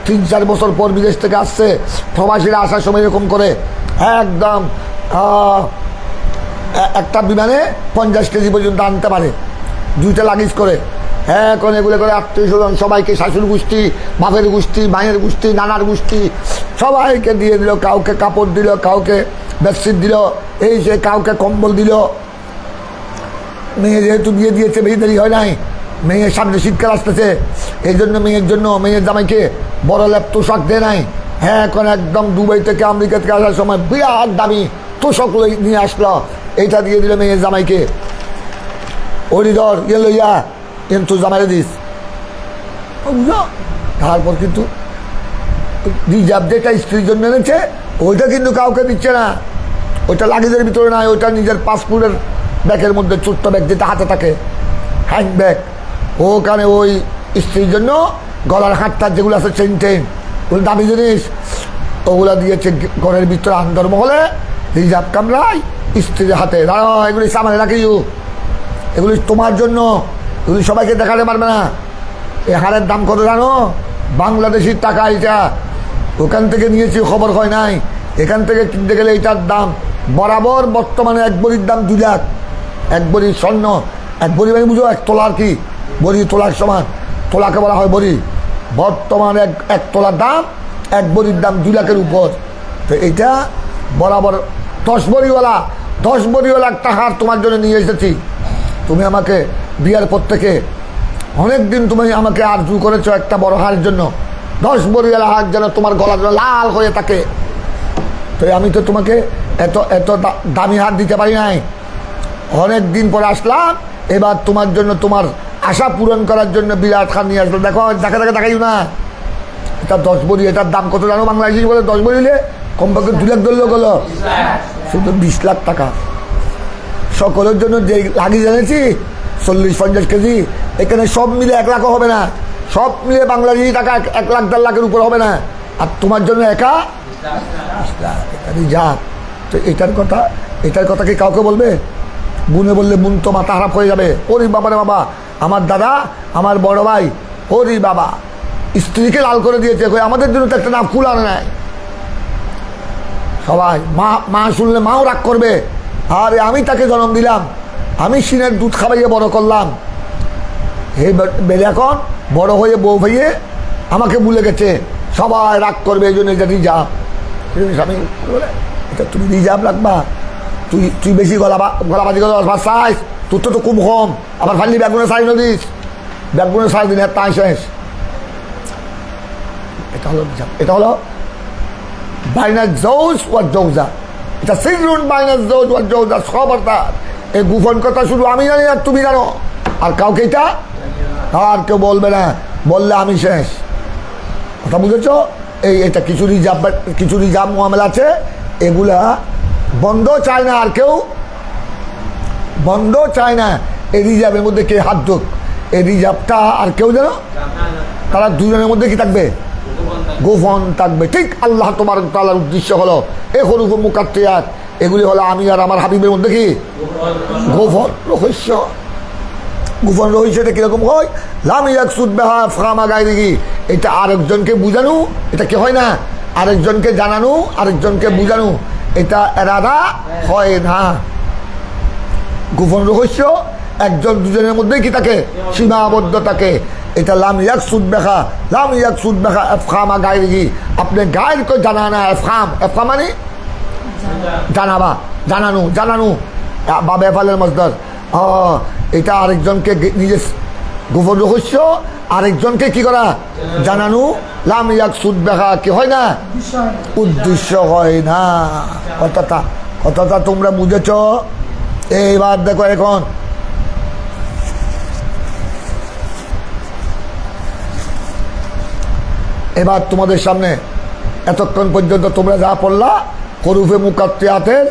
3-4 বছর পর বিদেশ থেকে আসছে, প্রবাসীরা আসার সময় এরকম করে একদম একটা বিমানে 50 কেজি পর্যন্ত আনতে পারে, 2টা লাগেজ করে। এখন এগুলো করে আত্মীয় স্বজন সবাইকে, শাশুড় গোষ্ঠী, বাপের গোষ্ঠী, মায়ের গোষ্ঠী, নানার গোষ্ঠী সবাইকে দিয়ে দিল, কাউকে কাপড় দিল, কাউকে বেডশিট দিল, এই যে কাউকে কম্বল দিল। মেয়ে যেহেতু বিয়ে দিয়েছে, বেশি দেরি হয় নাই, মেয়ের সামনে শীতকাল আসতেছে, এই জন্য মেয়ের জামাইকে বড় ল্যাপ তোষক দেয় নাই। হ্যাঁ, এখন একদম দুবাই থেকে আমেরিকা থেকে আসার সময় বিরাট দামি তোষক নিয়ে আসলো, এইটা দিয়ে দিল মেয়ের জামাইকে। ওরিদর ইয়ে লইয়া কিন্তু জামাইরে দিস। তারপর কিন্তু রিজার্ভ যেটা স্ত্রীর জন্য এনেছে ওইটা কিন্তু কাউকে দিচ্ছে না, ওইটা লাগেজের ভিতরে নয়, ওইটা নিজের পাসপোর্টের ব্যাগের মধ্যে ছোট্ট ব্যাগ যেটা হাতে থাকে, হ্যান্ড ব্যাগ, ওখানে ওই স্ত্রীর জন্য গলার হাতটার যেগুলো আছে চেন ওগুলো দামি জিনিস, ওগুলো দিয়েছে ঘরের ভিতরে আন্দরমহলে রিজার্ভ কামরায় স্ত্রীর হাতে। দাঁড়া, এগুলি সামানে রাখিও, এগুলি তোমার জন্য, এগুলি সবাইকে দেখাতে পারবে না। এই হারের দাম কত জানো? বাংলাদেশির টাকা এটা, ওখান থেকে নিয়েছি খবর হয় নাই, এখান থেকে কিনতে গেলে এটার দাম বরাবর বর্তমানে এক বড়ির দাম 2 লাখ। এক বড়ি স্বর্ণ, এক বড়ি মানে বুঝো 1 তোলার কি বড়ি, তোলার সমান, তোলাকে বলা হয় বড়ি। বর্তমানে এক তোলার দাম, এক বড়ির দাম 2 লাখের উপর। তো এইটা বরাবর 10 বড়িওয়ালা একটা হার তোমার জন্য নিয়ে এসেছি। তুমি আমাকে বিয়ার পর থেকে অনেক দিন তুমি আমাকে আরজু করেছো একটা বড় হারের জন্য, 10 বড়িওয়ালা হার যেন তোমার গলা যেন লাল হয়ে থাকে। তো আমি তো তোমাকে এত দামি হার দিতে পারি নাই। অনেক দিন পরে আসলাম, এবার তোমার জন্য, তোমার আশা পূরণ করার জন্য বিরাট খান নিয়ে আসলো। দেখো, দেখাইও না, এটা 10 বড়ি। এটার দাম কত জানো? বাংলাদেশি বলে 10 বড়ি হলে কমপক্ষে 2 লাখ ধরলেও গেল, শুধু 20 লাখ টাকা। সকলের জন্য যে লাগি জেনেছি 40-50 কেজি, এখানে সব মিলে 1 লাখও হবে না, সব মিলে বাংলাদেশি টাকা 1 লাখ 1.5 লাখের উপর হবে না। আর তোমার জন্য একা 20 লাখ, এখানে যা। তো এটার কথা কি কাউকে বলবে? বুনে বললে বুন তো মাথা খারাপ হয়ে যাবে। ওরে বাবা রে বাবা, আমার দাদা, আমার বড় ভাই, ওরে বাবা, স্ত্রীকে লাল করে দিয়েছে, আমাদের জন্য তো একটা নাম ফুল আনে নাই। সবাই মা শুনলে মাও রাগ করবে, আরে আমি তাকে জন্ম দিলাম, আমি সিনের দুধ খাওয়াইয়ে বড় করলাম, হে বেলে এখন বড় হয়ে বউ হয়ে আমাকে ভুলে গেছে, সবাই রাগ করবে। এই জন্য এটা রিজার্ভ। স্বামী বলে, এটা তুমি রিজার্ভ রাখবা? তুই বেশি গলাবাজি করে সাইজ, তোর তো খুব কম, আবার ফাইলি ব্যাগুনে সাইজ নদিস, ব্যাগুনে সাইজ দিন তাই শেষ। এটা হলো বাইনার জৌজ ওয়ার জৌজা, এটা সিজরুন বাইনার জৌজ ওয়ার জৌজা, সব অর্থাৎ এই গোপন কথা শুধু আমি জানি আর তুমি জানো, আর কাউকে এটা আর কেউ বলবে না, বললে আমি শেষ। কথা বুঝেছ? এটা কিছু রিজার্ভ মামলা আছে, এগুলা বন্ধ চায় না, আর কেউ বন্ধ চায় না। এই রিজার্ভের মধ্যে কে হাত ঢোক, এই রিজার্ভটা আর কেউ যেন, তারা দুজনের মধ্যে কি থাকবে? গোপন থাকবে। ঠিক আল্লাহ তোমার তাআলার উদ্দেশ্য হলো এ হরুফ মুকাত্তিয়াত, এগুলি হলো আমি আর আমার হাবিবের মধ্যে কি গোপন রহস্য। গোপন রহস্যটা কিরকম হয়? লাম ইয়াকসুদ বিহা ফামা গায়রিহি, এটা আরেকজনকে বুঝানো, এটা কি হয় না? আরেকজনকে জানানো, আরেকজনকে বুঝানো, এটা এরাদা হয় না। গোপন রহস্য একজন দুজনের মধ্যেই কি থাকে? সীমাবদ্ধ থাকে। এটা লাম ইয়াকসুদ বিহা ফামা গায়রিহি, আপনি গায়রকে জানানা। এফহাম মানে জানাবা, জানানো বা বেফালের মসদার। এটা আরেকজনকে নিজের গোপন রহস্য আরেকজনকে কি করা? জানানো। লাম ইয়াকসুদ বিহা কি হয় না? উদ্দেশ্য হয় না। কথাটা তোমরা বুঝেছ? এইবার দেখো, এখন এবার তোমাদের সামনে এতক্ষণ পর্যন্ত তোমরা যা পড়লা হরুফে মুকাত্তিয়াতের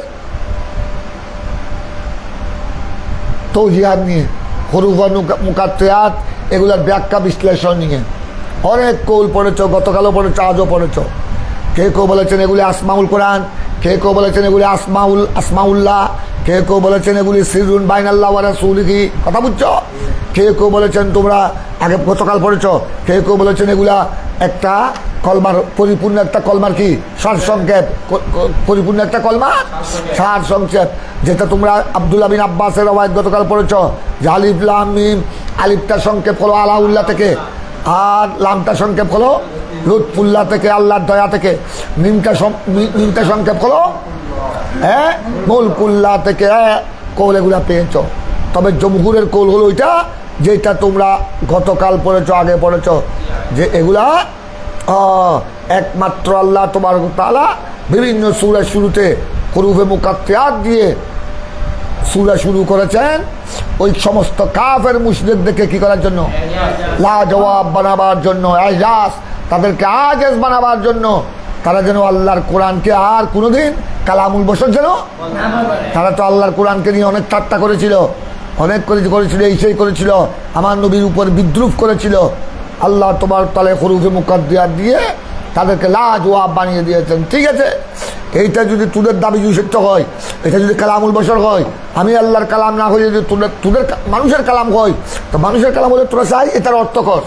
তৌজিহাত নিয়ে, হরুফ মুকাত্তিয়াত এগুলোর ব্যাখ্যা বিশ্লেষণ নিয়ে অনেক কৌল পড়েছ, গতকালও পড়েছ, আজও পড়েছ। কেউ বলেছেন এগুলি আসমাউল কোরআন, কেউ বলেছেন এগুলি আসমাউল্লাহ, কেউ বলেছেন এগুলি সিরুন বাইনাল্লাহ ওয়া রাসূলিহি। কথা বুঝছো? কেউ বলেছেন তোমরা আগে গতকাল পড়েছ, কেউ বলেছেন এগুলা একটা কলমার পরিপূর্ণ একটা কলমার কি সার সংক্ষেপ, পরিপূর্ণ একটা কলমার সার সংক্ষেপ, যেটা তোমরা আব্দুল্লাহ বিন আব্বাসের রওয়ায়াত গতকাল পড়েছ যে আলিফ লাম মিম, আলিফটা সংক্ষেপ হলো আলাউল্লাহ থেকে, আর লামটা সংক্ষেপ হলো লুৎফুল্লাহ থেকে, আল্লাহর দয়া থেকে, মিমটা সংক্ষেপ হলো হ্যাঁ মুলকুল্লাহ থেকে কৌল এগুলা পেয়েছ। তবে জমহুরের কৌল হলো ওইটা যেটা তোমরা গতকাল পড়েছ, আগে পড়েছ, যে এগুলা একমাত্র আল্লাহ তাবারক ওয়া তাআলা বিভিন্ন সূরা শুরুতে হুরুফে মুকাত্তায়াত দিয়ে সূরা শুরু করেছেন ওই সমস্ত কাফের মুশরিকদেরকে কি করার জন্য, লাজবাব বানাবার জন্য, এজাজ তাদেরকে আজেজ বানাবার জন্য, তারা যেন আল্লাহর কোরআনকে আর কোনোদিন কালামুল বশর যেন, তারা তো আল্লাহর কোরআনকে নিয়ে অনেক ঠাট্টা করেছিল, অনেক করেছিল, এই সেই করেছিল, আমার নবীর উপর বিদ্রুপ করেছিল। আল্লাহ তাবারক ওয়া তাআলা হুরুফে মুকাদ্দিয়াত দিয়ে তাদেরকে লাজবাব বানিয়ে দিয়েছেন। ঠিক আছে, এইটা যদি তোদের দাবি যদি সত্য হয়, এটা যদি কালামুল বশর হয়, আমি আল্লাহর কালাম না হয়ে যদি তোদের মানুষের কালাম হয়, তো মানুষের কালাম হলে তোরা চাই এটার অর্থ কর,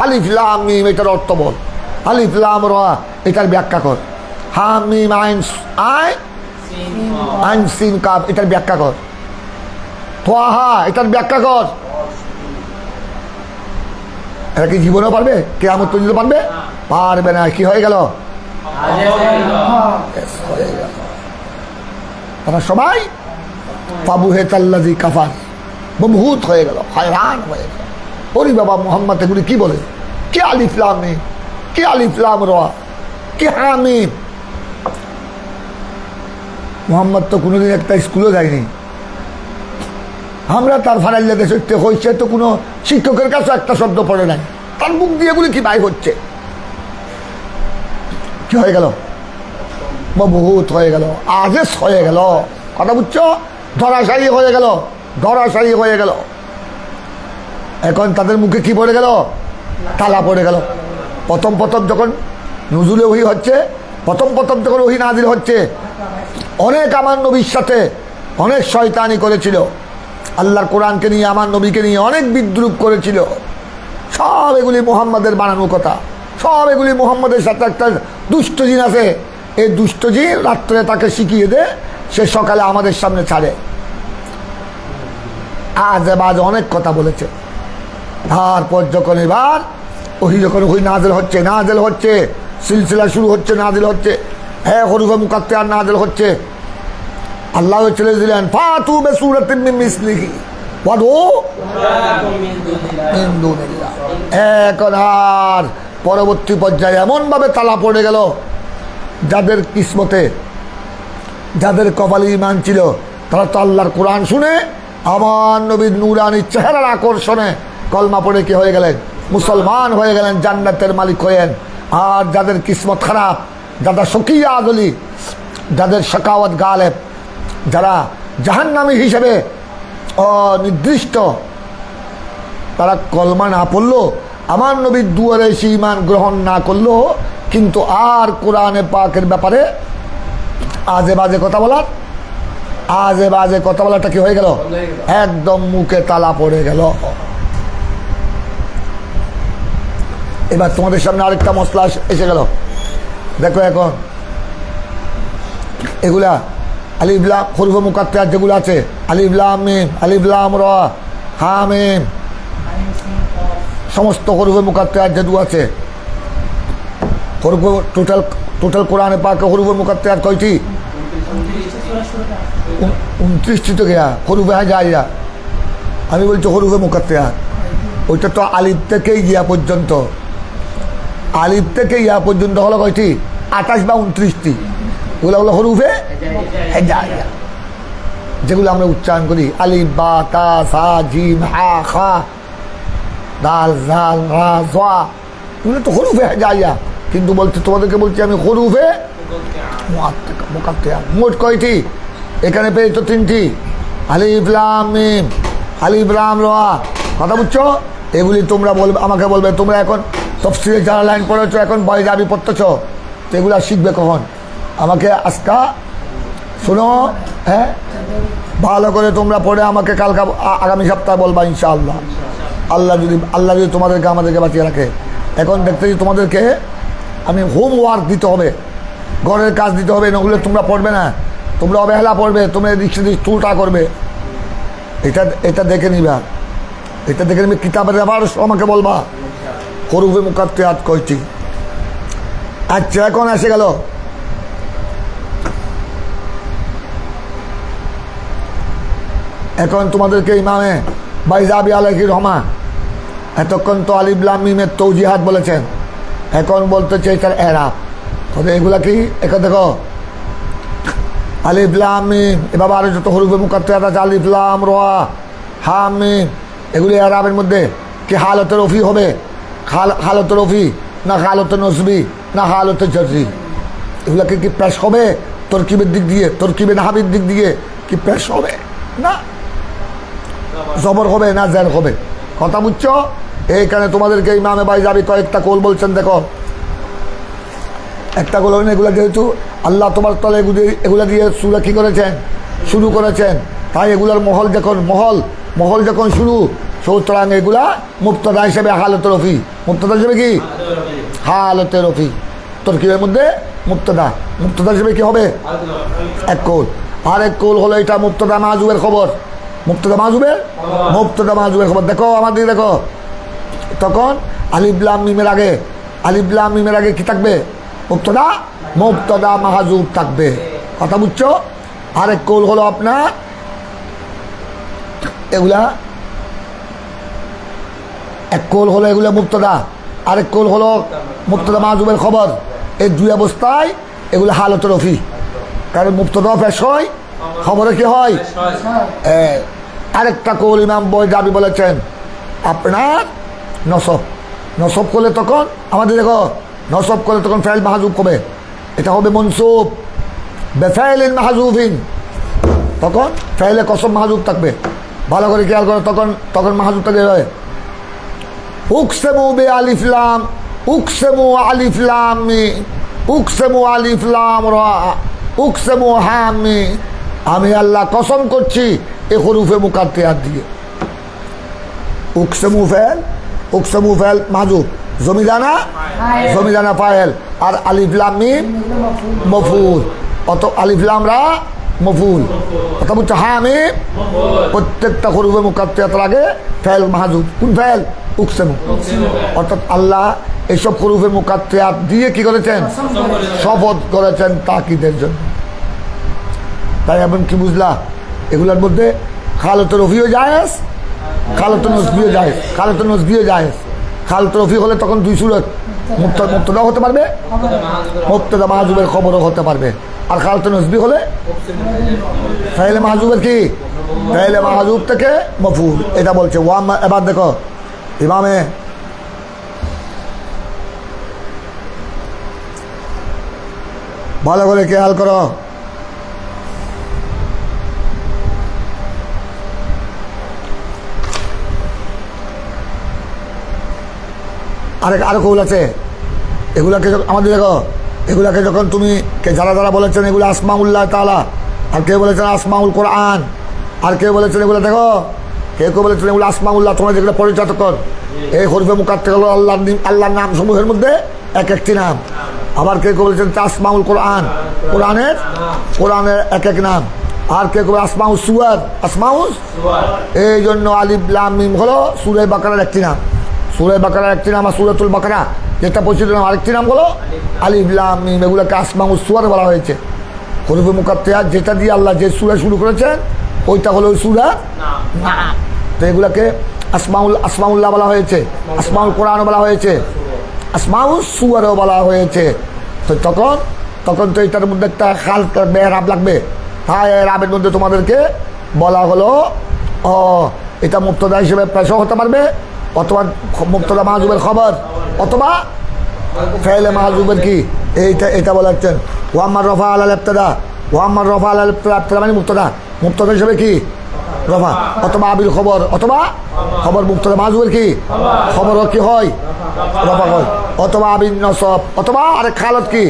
আলিফ লাম মিম এটার অর্থ বল, আলিফ লাম রা এটার ব্যাখ্যা কর, হা মিম আইন আইন সিন কাফ এটার ব্যাখ্যা কর, তোহা এটার ব্যাখ্যা কর। এরা কি জীবনেও পারবে? কিয়ামত পর্যন্ত পারবে? পারবে না। কি হয়ে গেল? তারা সবাই ফাবুহেতাল্লাযী কাফার, বমহুত হয়ে গেল, হয়রান হয়ে গেল। ওরে বাবা, মুহাম্মদ এগুলি কি বলে? কে আলিফ লাম মিম, কে আলিফ লাম রা, কে হামিম? মুহাম্মদ তো কোনোদিন একটা স্কুলে যায়নি। আমরা তার ফারাইল্লা দেশে হয়েছে তো কোনো শিক্ষকের কাছে একটা শব্দ পড়ে নাই, তার মুখ দিয়ে এগুলি কি বাই হচ্ছে? কি হয়ে গেল? বহুত হয়ে গেল, আজেস হয়ে গেল। কথা বুঝছো? ধরাশায়ী হয়ে গেল, ধরাশায়ী হয়ে গেল। এখন তাদের মুখে কি পড়ে গেল? তালা পড়ে গেল। প্রথম যখন নুজুলে ওহী হচ্ছে, প্রথম যখন ওহী নাজিল হচ্ছে, অনেক আমার নবীর সাথে অনেক শয়তানি করেছিল, আল্লাহর কোরআনকে নিয়ে আমার নবীকে নিয়ে অনেক বিদ্রুপ করেছিল। সব এগুলি মুহাম্মাদের বানানো কথা, সব এগুলি মুহাম্মাদের সাথে একটা দুষ্ট জিন আছে, এই দুষ্ট জিন রাত্রে তাকে শিখিয়ে দে, সে সকালে আমাদের সামনে ছাড়ে। আজ অনেক কথা বলেছে। তারপর যখন এবার যখন নাজিল হচ্ছে, সিলসিলা শুরু হচ্ছে, নাজিল হচ্ছে, হ্যাঁ হুরুফে মুকাত্তায়াত নাজিল হচ্ছে, আল্লাহ চলে দিলেন ফাতু বিসূরাতিন মিন মিসলিহি ওয়াদউ মিন দুনিল্লাহ। এখন আর পরবর্তী পর্যায়ে এমনভাবে তালা পড়ে গেল, যাদের কিসমতে, যাদের কপালে ঈমান ছিল, তারা তো আল্লাহর কোরআন শুনে আমার নবীর নূরানি চেহারার আকর্ষণে কলমা পড়ে কি হয়ে গেলেন? মুসলমান হয়ে গেলেন, জান্নাতের মালিক হয়েন। আর যাদের কিসমত খারাপ, যারা শকিয়া আদলি, যাদের শাকাওয়াত গালেব, যারা জাহান্নামী হিসেবে অনির্দিষ্ট, তারা কলমা না পড়লো, আমার নবীর দুয়ারে এসে ঈমান গ্রহণ না করলো, কিন্তু আর কোরআনে পাকের ব্যাপারে আজে বাজে কথা বলাটা কি হয়ে গেল? একদম মুখে তালা পড়ে গেল। এবার তোমাদের সামনে আরেকটা মশলা এসে গেল। দেখো এখন এগুলা আলিফ লাম হুরুফে মুকাত্তায়াত যেগুলো আছে, আলিফ লাম মিম, আলিফ লাম রা, হা মিম, সমস্ত হুরুফে মুকাত্তায়াত যেগুলো আছে, টোটাল কোরআনে পাকে হুরুফে মুকাত্তায়াত কয়টি? 29টি তো গিয়া হুরুফে হাজাইয়া। আমি বলছি হুরুফে মুকাত্তায়াত, ওইটা তো আলিফ থেকেই গিয়া পর্যন্ত, আলিফ থেকে ইয়া পর্যন্ত হলো কয়টি? 28 বা 29টি। ওগুলো হলো হুরুফে হাজাইয়া, যেগুলো আমরা উচ্চারণ করি, আলিফ বা তা সা জিম হা খা দাল জাল রা জা, এগুলো তো হুরুফে হাজাইয়া। কিন্তু বলছি তোমাদেরকে বলছি আমি হুরুফে মুকাত্তায়াত। মোট কয়টি? এখানে পেয়েছো 3টি, আলিফ লাম মিম, আলিফ লাম রা। কথা বুঝছো? এগুলি তোমরা বলবে, আমাকে বলবে তোমরা এখন তাফসীরে যারা লাইন পড়েছো, এখন বয় যাবি পড়তেছ, তো এগুলো শিখবে কখন? আমাকে আজকা শোনো, হ্যাঁ ভালো করে তোমরা পড়ে আমাকে কালকে আগামী সপ্তাহে বলবা ইনশাআল্লাহ। আল্লাহ যদি তোমাদেরকে আমাদেরকে বাঁচিয়ে রাখে। এখন দেখতেছি তোমাদেরকে আমি হোমওয়ার্ক দিতে হবে, ঘরের কাজ দিতে হবে, নগুলো তোমরা পড়বে না, তোমরা অবহেলা পড়বে, তোমরা এদিক সেদিক চুলটা করবে। এটা দেখে নিবা, এটা দেখে নিবে কিতাবের আবার আমাকে বলবা হুরুফে মুকাত্তায়াত কয়টি। আচ্ছা এখন এসে গেল এখন তোমাদেরকে ইমামে বাইজাবি আলাইহি রহমা এতক্ষণ তো আলিফ লাম মিমের তৌজিহাত বলেছেন, এখন বলতে চাই তার এরাব। এগুলা কি এখন দেখো আলিফ লাম মিম, এভাবে আরো যত হরুফে মুকাত্তারাত আছে আলিফ লাম র হা মিম, এগুলি এরাবের মধ্যে কি হালতে রফি হবে, হালতে রফি না হালতে নসবি না হালতে জররি, এগুলাকে কি পেশ হবে তরকিবের দিক দিয়ে, তরকিবে নাহাবির দিক দিয়ে কি পেশ হবে না জবর হবে না জের হবে? কথা বুঝছো? এইখানে তোমাদেরকে ইমামে বাইজাবি কয়েকটা কোল বলছেন। দেখো একটা কোল এগুলা যেহেতু আল্লাহ তোমার তলে এগুলা দিয়ে সুরা কি করেছেন, শুরু করেছেন, তাই এগুলার মহল যখন শুরু, সুতরাং এগুলা মুবতাদা হিসেবে হালতে রফি, মুবতাদা হিসেবে কি হালতে রফি, তরকিবের মধ্যে মুবতাদা হিসেবে কি হবে এক কোল। আর এক কোল হলো এটা মুবতাদা মাহজুবের খবর, মুবতাদা মাহজুবের খবর। দেখো আমাদের দেখো তখন আলিফ লাম মিমের আগে কি থাকবে, মুবতাদা মাহজুব থাকবে। কথা বুঝছো? আরেক কৌল হলো আপনার এগুলা, এক কৌল হলো এগুলা মুবতাদা, আরেক কৌল হলো মুবতাদা মাহজুবের খবর। এই দুই অবস্থায় এগুলো হালতে রফি, কারণ মুবতাদা পেশ হয়, খবরে কি হয়। আরেকটা কৌল ইমাম বাইজাবি বলেছেন আপনার নসব করলে তখন আমাদের দেখো নসব করলে তখন ফাইল মাহজুব হবে, এটা হবে মনসুব বেফাইলিন মাহজুবিন, তখন ফাইলে কসম মাহজুব থাকবে। ভালো করে খেয়াল করো, তখন মাহজুব থাকবে উকসেমু বে আলিফ লাম, উকসেমু আলিফ লাম মি, উকসেমু আলিফ লাম রা, উকসেমু হাম মি, আমি আল্লাহ কসম করছি এই হরুফে মুকাত্তারাত দিয়ে। উকসেমু ফেল মাহজুব, জমিদানা ফাইল, আর আলিফ লাম মিম মফউল, অত আলিফ লাম রা মফউল। কথা বুঝছো? হ্যাঁ আমি প্রত্যেকটা হরুফে মুকাত্তারাতের আগে ফেল মাহজুব। কোন ফেল? উকসেমু। অর্থাৎ আল্লাহ এইসব হরুফে মুকাত্তারাত দিয়ে কি করেছেন, শপথ করেছেন তাকিদের জন্য। তাই এখন কি বুঝলা, এগুলোর মধ্যে খালতে রফিও জায়েজ, খালতে নসবিও জায়েজ, খালতে রফি হলে তখন দুই সুরত, মুবতাদাও হতে পারবে, মুবতাদা মাহজুবের খবরও হতে পারবে। আর খালতে নসবি হলে ফাইলে মাহজুবের কি, ফাইলে মাহজুব থেকে মফউল, এটা বলছে। এবার দেখো ইমামে ভালো করে খেয়াল করো, আরো কৌল আছে। এগুলাকে আমাদের দেখো, এগুলাকে যখন তুমি যারা বলেছেন এগুলো আসমাউল্লাহ তাআলা, আর কেউ বলেছেন আসমাউল কোরআন, আর কেউ বলেছেন এগুলো দেখো, কেউ বলেছেন এগুলো আসমাউল্লাহ, তোমরা যেগুলো পরিচিত কর, এই হরফে মুকাত্তারাত হলো আল্লাহর নাম সমূহের মধ্যে এক একটি নাম। আবার কেউ বলেছেন আসমাউল কোরআন, কোরআনের এক এক নাম। আর কেউ আসমাউ সুয়ার, এই জন্য আলিফ লাম মিম হলো সূরা বাকারার একটি নাম, সূরা বাকারার একটি নাম, আর সূরাতুল বাকারা যেটা পরিচিত নাম আরেকটি নাম হলো আলিফ লাম মিম। এগুলোকে আসমাউ সুয়ার বলা হয়েছে। হরফে মুকাত্তারাত যেটা দিয়ে আল্লাহ যে সূরা শুরু করেছেন ওইটা হলো ওই সূরা নাম। তো এগুলোকে আসমাউল্লাহ বলা হয়েছে, আসমাউল কোরআনও বলা হয়েছে, আসমাউ সুয়ারও বলা হয়েছে। তো তখন তো এটার মধ্যে একটা খাল লাগবে, এরাব লাগবে। হ্যাঁ, এরাবের মধ্যে তোমাদেরকে বলা হলো এটা মুবতাদা হিসেবে পেশও হতে পারবে, অথবা মুবতাদা মাহজুবের খবর, অথবা ফাইলে মাহজুবের কি, এটা বলা হচ্ছেন ওয়াম্মার রফা আলাল ইবতিদা, ওয়াম্মার রফা আলাল ইবতিদা মানে মুবতাদা হিসেবে কি রফা, অথবা আবিল খবর, অথবা খবর মুবতাদা মাহজুবের কি খবরও কি হয় রফা হয়, অথবা আবিন নসব, অথবা আরেক খালত কি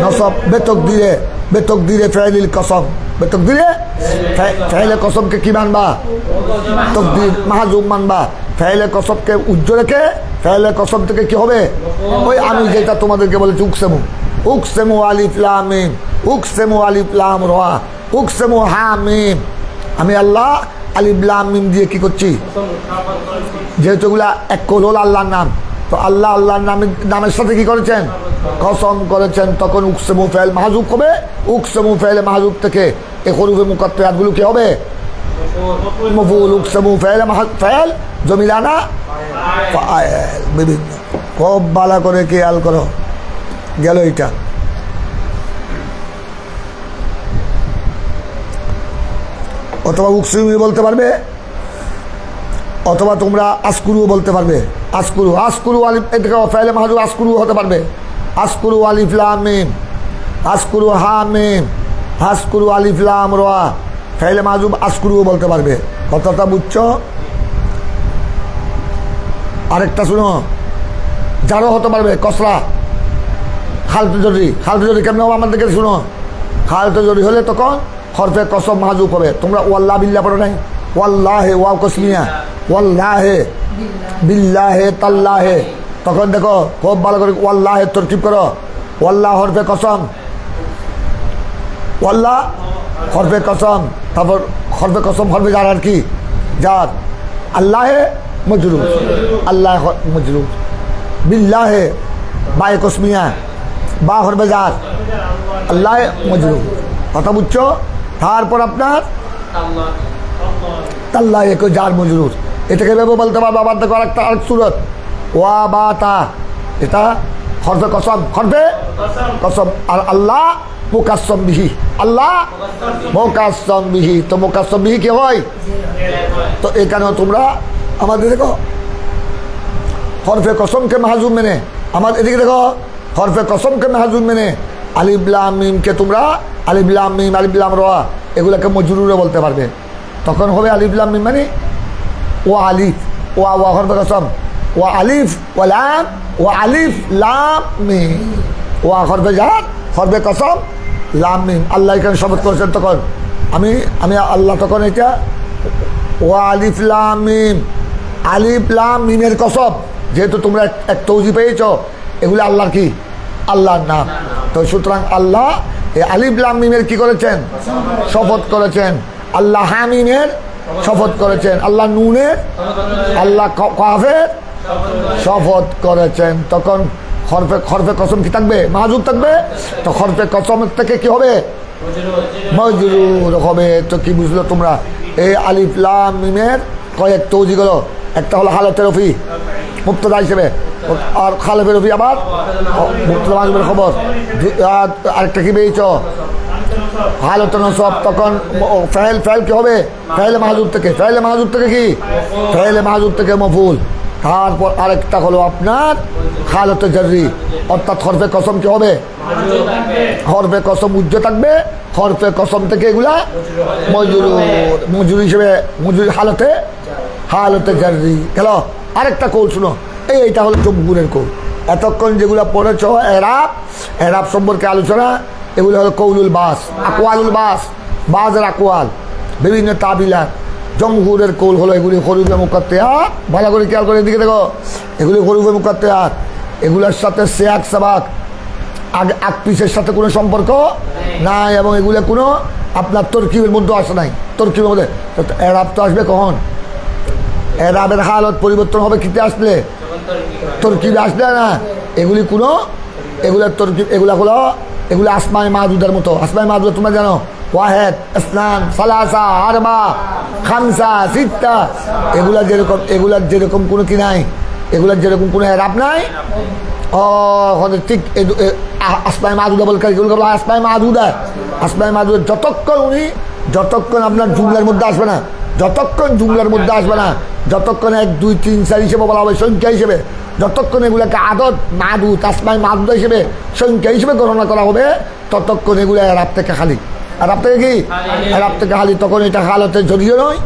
নসব বেতক দিলে ফাইলিল কসম, বেতক দিলে ফাইলে কসমকে কি মানবা, তকদির মাহজুব মানবা। ফাইলে কসমকে উজ্জ্বল রেখে ফাইলে কসম থেকে কি হবে, ওই আমি যেটা তোমাদেরকে বলেছি উকসেমু আলিফ লাম মিম, উকসেমু আলিফ লাম রা, উকসেমু হা মিম, আমি আল্লাহ আলিফ লাম মিম দিয়ে কি করছি, যেহেতু এগুলা এক কৌল হল আল্লাহর নাম, তো আল্লাহর নামের সাথে কি করেছেন, কসম করেছেন, তখন উকসেমু ফাইল মাহজুব হবে। উকসেমু ফাইল মাহজুব থেকে এই হরফে মুকাত্তারাতগুলো কি হবে, মফুল উকসমু ফেল জমিলানা ফাইল বিভিন্ন। খুব ভালো করে খেয়াল করো, গেল এটা। অথবা উকসমু বলতে পারবে, অথবা তোমরা আসকুরু বলতে পারবে। আসকুরু, আসকুরু আলিফ, এটা ফাইলে মাহজুব আসকুরু হতে পারবে। আসকুরু আলিফ লাম মিম, আসকুরু হা মিম, আসকুরু আলিফ লাম রা, ফাইলে মাহজুব আসকুরু বলতে পারবে। কথাটা বুঝছো? আরেকটা শুনো, যারও হতে পারবে কসরা, খালতে জরি। খালতে জরি কেমন হবে আমাদেরকে শুনো। খালতে জরি হলে তখন হরফে কসম মাহজুব হবে। তোমরা ওয়াল্লাহ বিল্লাহ পড়ো নাই? ওয়াল্লাহে ওয়াও কসমিয়া, ওয়াল্লাহে বিল্লাহে তাল্লাহে। তখন দেখো খুব ভালো করে ওয়াল্লাহে তরকিব করো। ওয়াল্লাহ হরফে কসম, ওয়াল্লাহ হরফে কসম, তারপর হরফে কসম হরফে জার, আর কি জার। আল্লাহে মজরুর, আল্লাহ মজরুর। বিল্লাহে বায়ে কসমিয়া, বা হরফে জার, আল্লাহ মজরুর। কথা বুঝছো? তারপর আপনার তাল্লাহ এক জার মজরুর, এটাকে ভেবে বলতে পারবো। আবার দেখো আরেকটা আরেক সুরত, ওয়া বা তা, এটা হরফে কসম, হরফে কসম। আর আল্লাহ মুকাসম বিহি, আল্লাহ মুকাসম বিহি। তো মুকাসম বিহি কি হয়? তো এখানেও তোমরা আমাদের দেখো হরফে কসমকে মাহজুব মেনে, আমাদের এদিকে দেখো হরফে কসমকে মাহজুব মেনে আলিফ লাম মিমকে তোমরা আলিফ লাম মিম, আলিফ লাম রা, এগুলোকে মজরুরও বলতে পারবে। তখন হবে আলিফ লাম মিম মানে ও আলিফ, ওয়া ওয়া হরফে কসম, ওয়া আলিফ ওয়া লাম, ওয়া আলিফ লাম মিম, ওয়া হরফে জার, হরফে কসম, লাম মিম। আল্লাহ এখানে শপথ করেছেন তখন আমি আল্লাহ তখন এটা ওয়া আলিফ লাম মিম, আলিফ লাম মিমের কসম। যেহেতু তোমরা এক তৌজি পেয়েছ, এগুলো আল্লাহর কি? আল্লাহর নাম। তো সুতরাং আল্লাহ এই আলিফ লাম মিমের কি করেছেন? শপথ করেছেন। আল্লাহ হামিমের শপথ করেছেন, আল্লাহ নুনের, আল্লাহ কাফের শপথ করেছেন। তখন হরফে কসম কি থাকবে? মাহজুব থাকবে। তো হরফে কসমের থেকে কি হবে? মজরুর হবে। তো কি বুঝলো তোমরা? এই আলিফ লাম মিমের কয়েক তৌজি গেল। একটা হলো হালতে রফি মুক্তদা হিসেবে, আর খালেফে রফি আবার মুক্তদা মাহজুবের খবর। আরেকটা কি পেয়েছ? হালতে নসব। তখন ফেল, ফেল কি হবে? ফেলে মাহজুব থেকে, ফেলে মাহজুব থেকে কি? ফেলে মাহজুব থেকে মফুল। তারপর আরেকটা হলো আপনার হালতে জাররি, অর্থাৎ হরফে কসম কি হবে? হরফে কসম উজ্জ্ব থাকবে। হরফে কসম থেকে এগুলা মজরুর, মজুর হিসেবে মজুর হালতে জাররি গেল। আরেকটা কৌল শুনো, এইটা হলো জমহুরের কৌল। এতক্ষণ যেগুলো পড়েছ এরাব, এরাব সম্পর্কে আলোচনা, এগুলো হলো কৌলুল বাস, আকওয়ালুল বাস, বাজের আকওয়াল, বিভিন্ন তাবিলাত। জমহুরের কৌল হলো এগুলি হরুফে মুকাত্তায়াত। ভালো করে খেয়াল করে এদিকে দেখো, এগুলি হরুফে মুকাত্তায়াত। এগুলোর সাথে সেয়াক সাবাক, আগ পিসের সাথে কোনো সম্পর্ক নাই, এবং এগুলো কোনো আপনার তরকিবের মধ্যে আসে নাই। তরকিবের মধ্যে এরাব তো আসবে কখন? এরাবের হালত পরিবর্তন হবে কিতে আসলে? তরকিবে আসলে না। এগুলি কোনো এগুলোর তরকিব, এগুলো আসমায়ে মাহদুদের মতো। আসমায়ে মাহদুদ তোমরা জানো, ওয়াহেদ, ইসনান, সালাসা, আরবা, খামসা, সিত্তা। এগুলার যেরকম কোনো কি নাই, এগুলার যেরকম কোনো এরাব নাই। ঠিক আসমায়ে মাহদুদা বলতে এগুলো আসমায়ে মাহদুদা। আসমায়ে মাহদুদ যতক্ষণ আপনার জুমলার মধ্যে আসবে না, যতক্ষণ জুমলার মধ্যে আসবে না, যতক্ষণ 1 2 3 4 হিসেবে বলা হবে, সংখ্যা হিসেবে, যতক্ষণ এগুলোকে আদত মাহদুদ আসমায়ে মাহদুদা হিসেবে, সংখ্যা হিসেবে গণনা করা হবে, ততক্ষণ এগুলো এরাব থেকে খালি। এরাব থেকে কি? এরাব থেকে খালি। তখন এটা হালতে জড়িয়ে নয়,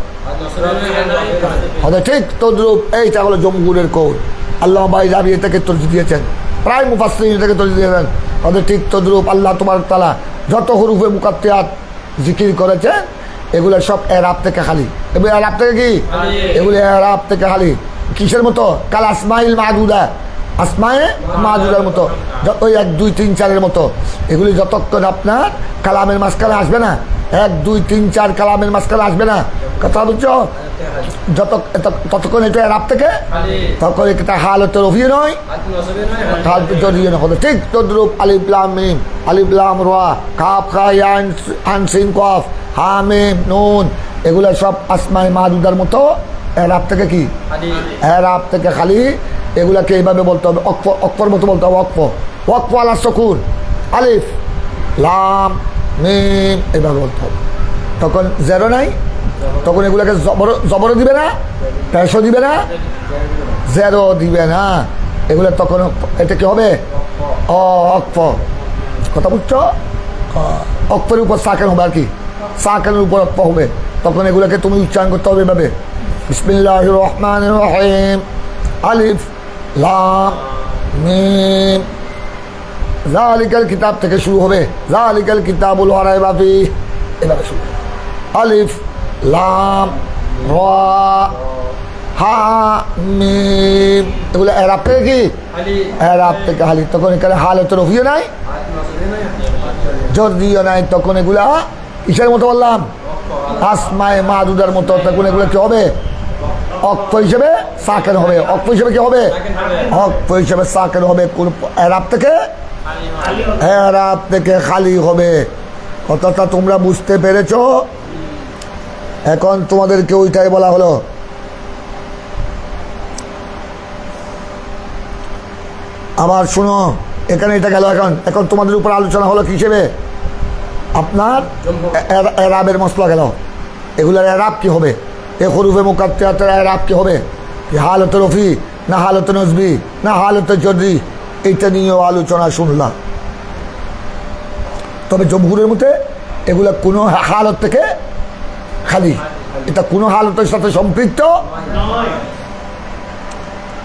হবে ঠিক তদ্রুপ। এইটা হলো জমহুরের কৌল। আল্লাহ বাইজাবি এটাকে তর্জি দিয়েছেন, প্রায় মুফাসসিরিন এটাকে তর্জি দিয়েছেন। হবে ঠিক তদ্রুপ আল্লাহ তাবারক তাআলা যত হরুফে মুকাত্তায়াত জিকির করেছেন, এগুলো সব এরাব থেকে খালি। এগুলো এরাব থেকে কি? এগুলো এরাব থেকে খালি। কিসের মতো? কাল আসমাইল মাহদুদা, আসমায়ে মাহদুদার মতো, ওই 1 2 3 4 মতো। এগুলি যতক্ষণ আপনার কালামের মাঝখানে আসবে না, 1 2 3 4 কালামের মাঝখানে আসবে না, কথা বুঝছো? ততক্ষণ এটা এরাব থেকে, তখন এটা হালতে রফিয়ে নয়, হালতে জড়িয়ে নয়। ঠিক তদ্রুপ আলিফ লাম মিম, আলিফ লাম রা, কাফ খা ইয়া আইন সিন কফ, হামিম নুন এগুলো সব আসমাই মাহদুদার মতো এরাব থেকে কি এরাব থেকে খালি। এগুলাকে এইভাবে বলতে হবে, অক্ফর মতো বলতে হবে। ওয়াকফ আলা সুকুন, আলিফ লাম মিম এইভাবে বলতে হবে। তখন জেরো নাই, তখন এগুলাকে জবরও দিবে না, পেশও দিবে না, জেরো দিবে না। এগুলো তখন এটা কি হবে? অক্ফ। কথা বুঝছো? অক্ফের উপর সাকেন হবে আর কি, সাকেনের উপর অক্ফ হবে। তখন এগুলোকে তুমি উচ্চারণ করতে হবে এভাবে, বিসমিল্লাহির রহমানির রহিম, আলিফ লাম মিম। যালিকাল কিতাব থেকে শুরু হবে, যালিকাল কিতাবুল লা রাইবা ফীহ, এভাবে শুরু। আলিফ লাম রা হা মিম এগুলো এরাব থেকে কি? এরাব থেকে হালি। তখন এখানে হালতে রফিও নাই, জরদিও নাই। তখন এগুলা কিসের মতো বললাম? আসমায়ে মাহদুদার মতো। তখন এগুলো কি হবে? অক্ফ হিসেবে সাকেন হবে। অক্ফ হিসেবে কি হবে? অক্ফ হিসেবে সাকেন হবে। কোন এরাব থেকে? এরাব থেকে খালি হবে। কথাটা তোমরা বুঝতে পেরেছো? এখন তোমাদেরকে ওইটাই বলা হলো। আবার শুনো, এখানে এটা গেল। এখন তোমাদের উপর আলোচনা হলো কি হিসেবে? আপনার এরাবের মশলা গেল। এগুলোর এরাব কি হবে? এ হরুফে মুকাত্তাতের এরাব কি হবে? হালতে রফি না হালতে নজবি না হালতে জররি, এইটা নিয়েও আলোচনা শুনলাম। তবে জমহুরের মতে এগুলা কোনো হালত থেকে খালি, এটা কোনো হালতের সাথে সম্পৃক্ত।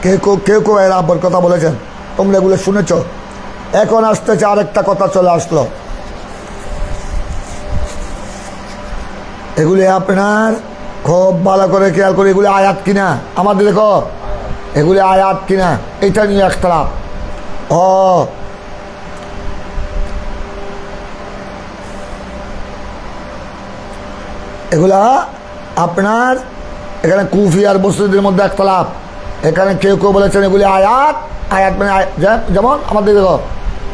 কেউ কেউ এরাবের কথা বলেছেন, তোমরা এগুলো শুনেছ। এখন আসতেছে আরেকটা কথা চলে আসলো। এগুলি আপনার খুব ভালো করে খেয়াল করে, এগুলি আয়াত কিনা আমাদের দেখো, এগুলি আয়াত কিনা এটা নিয়ে ইখতিলাফ। এগুলা আপনার এখানে কুফি আর বসরিদের মধ্যে ইখতিলাফ। এখানে কেউ কেউ বলেছেন এগুলি আয়াত। আয়াত মানে যেমন আমাদের দেখো,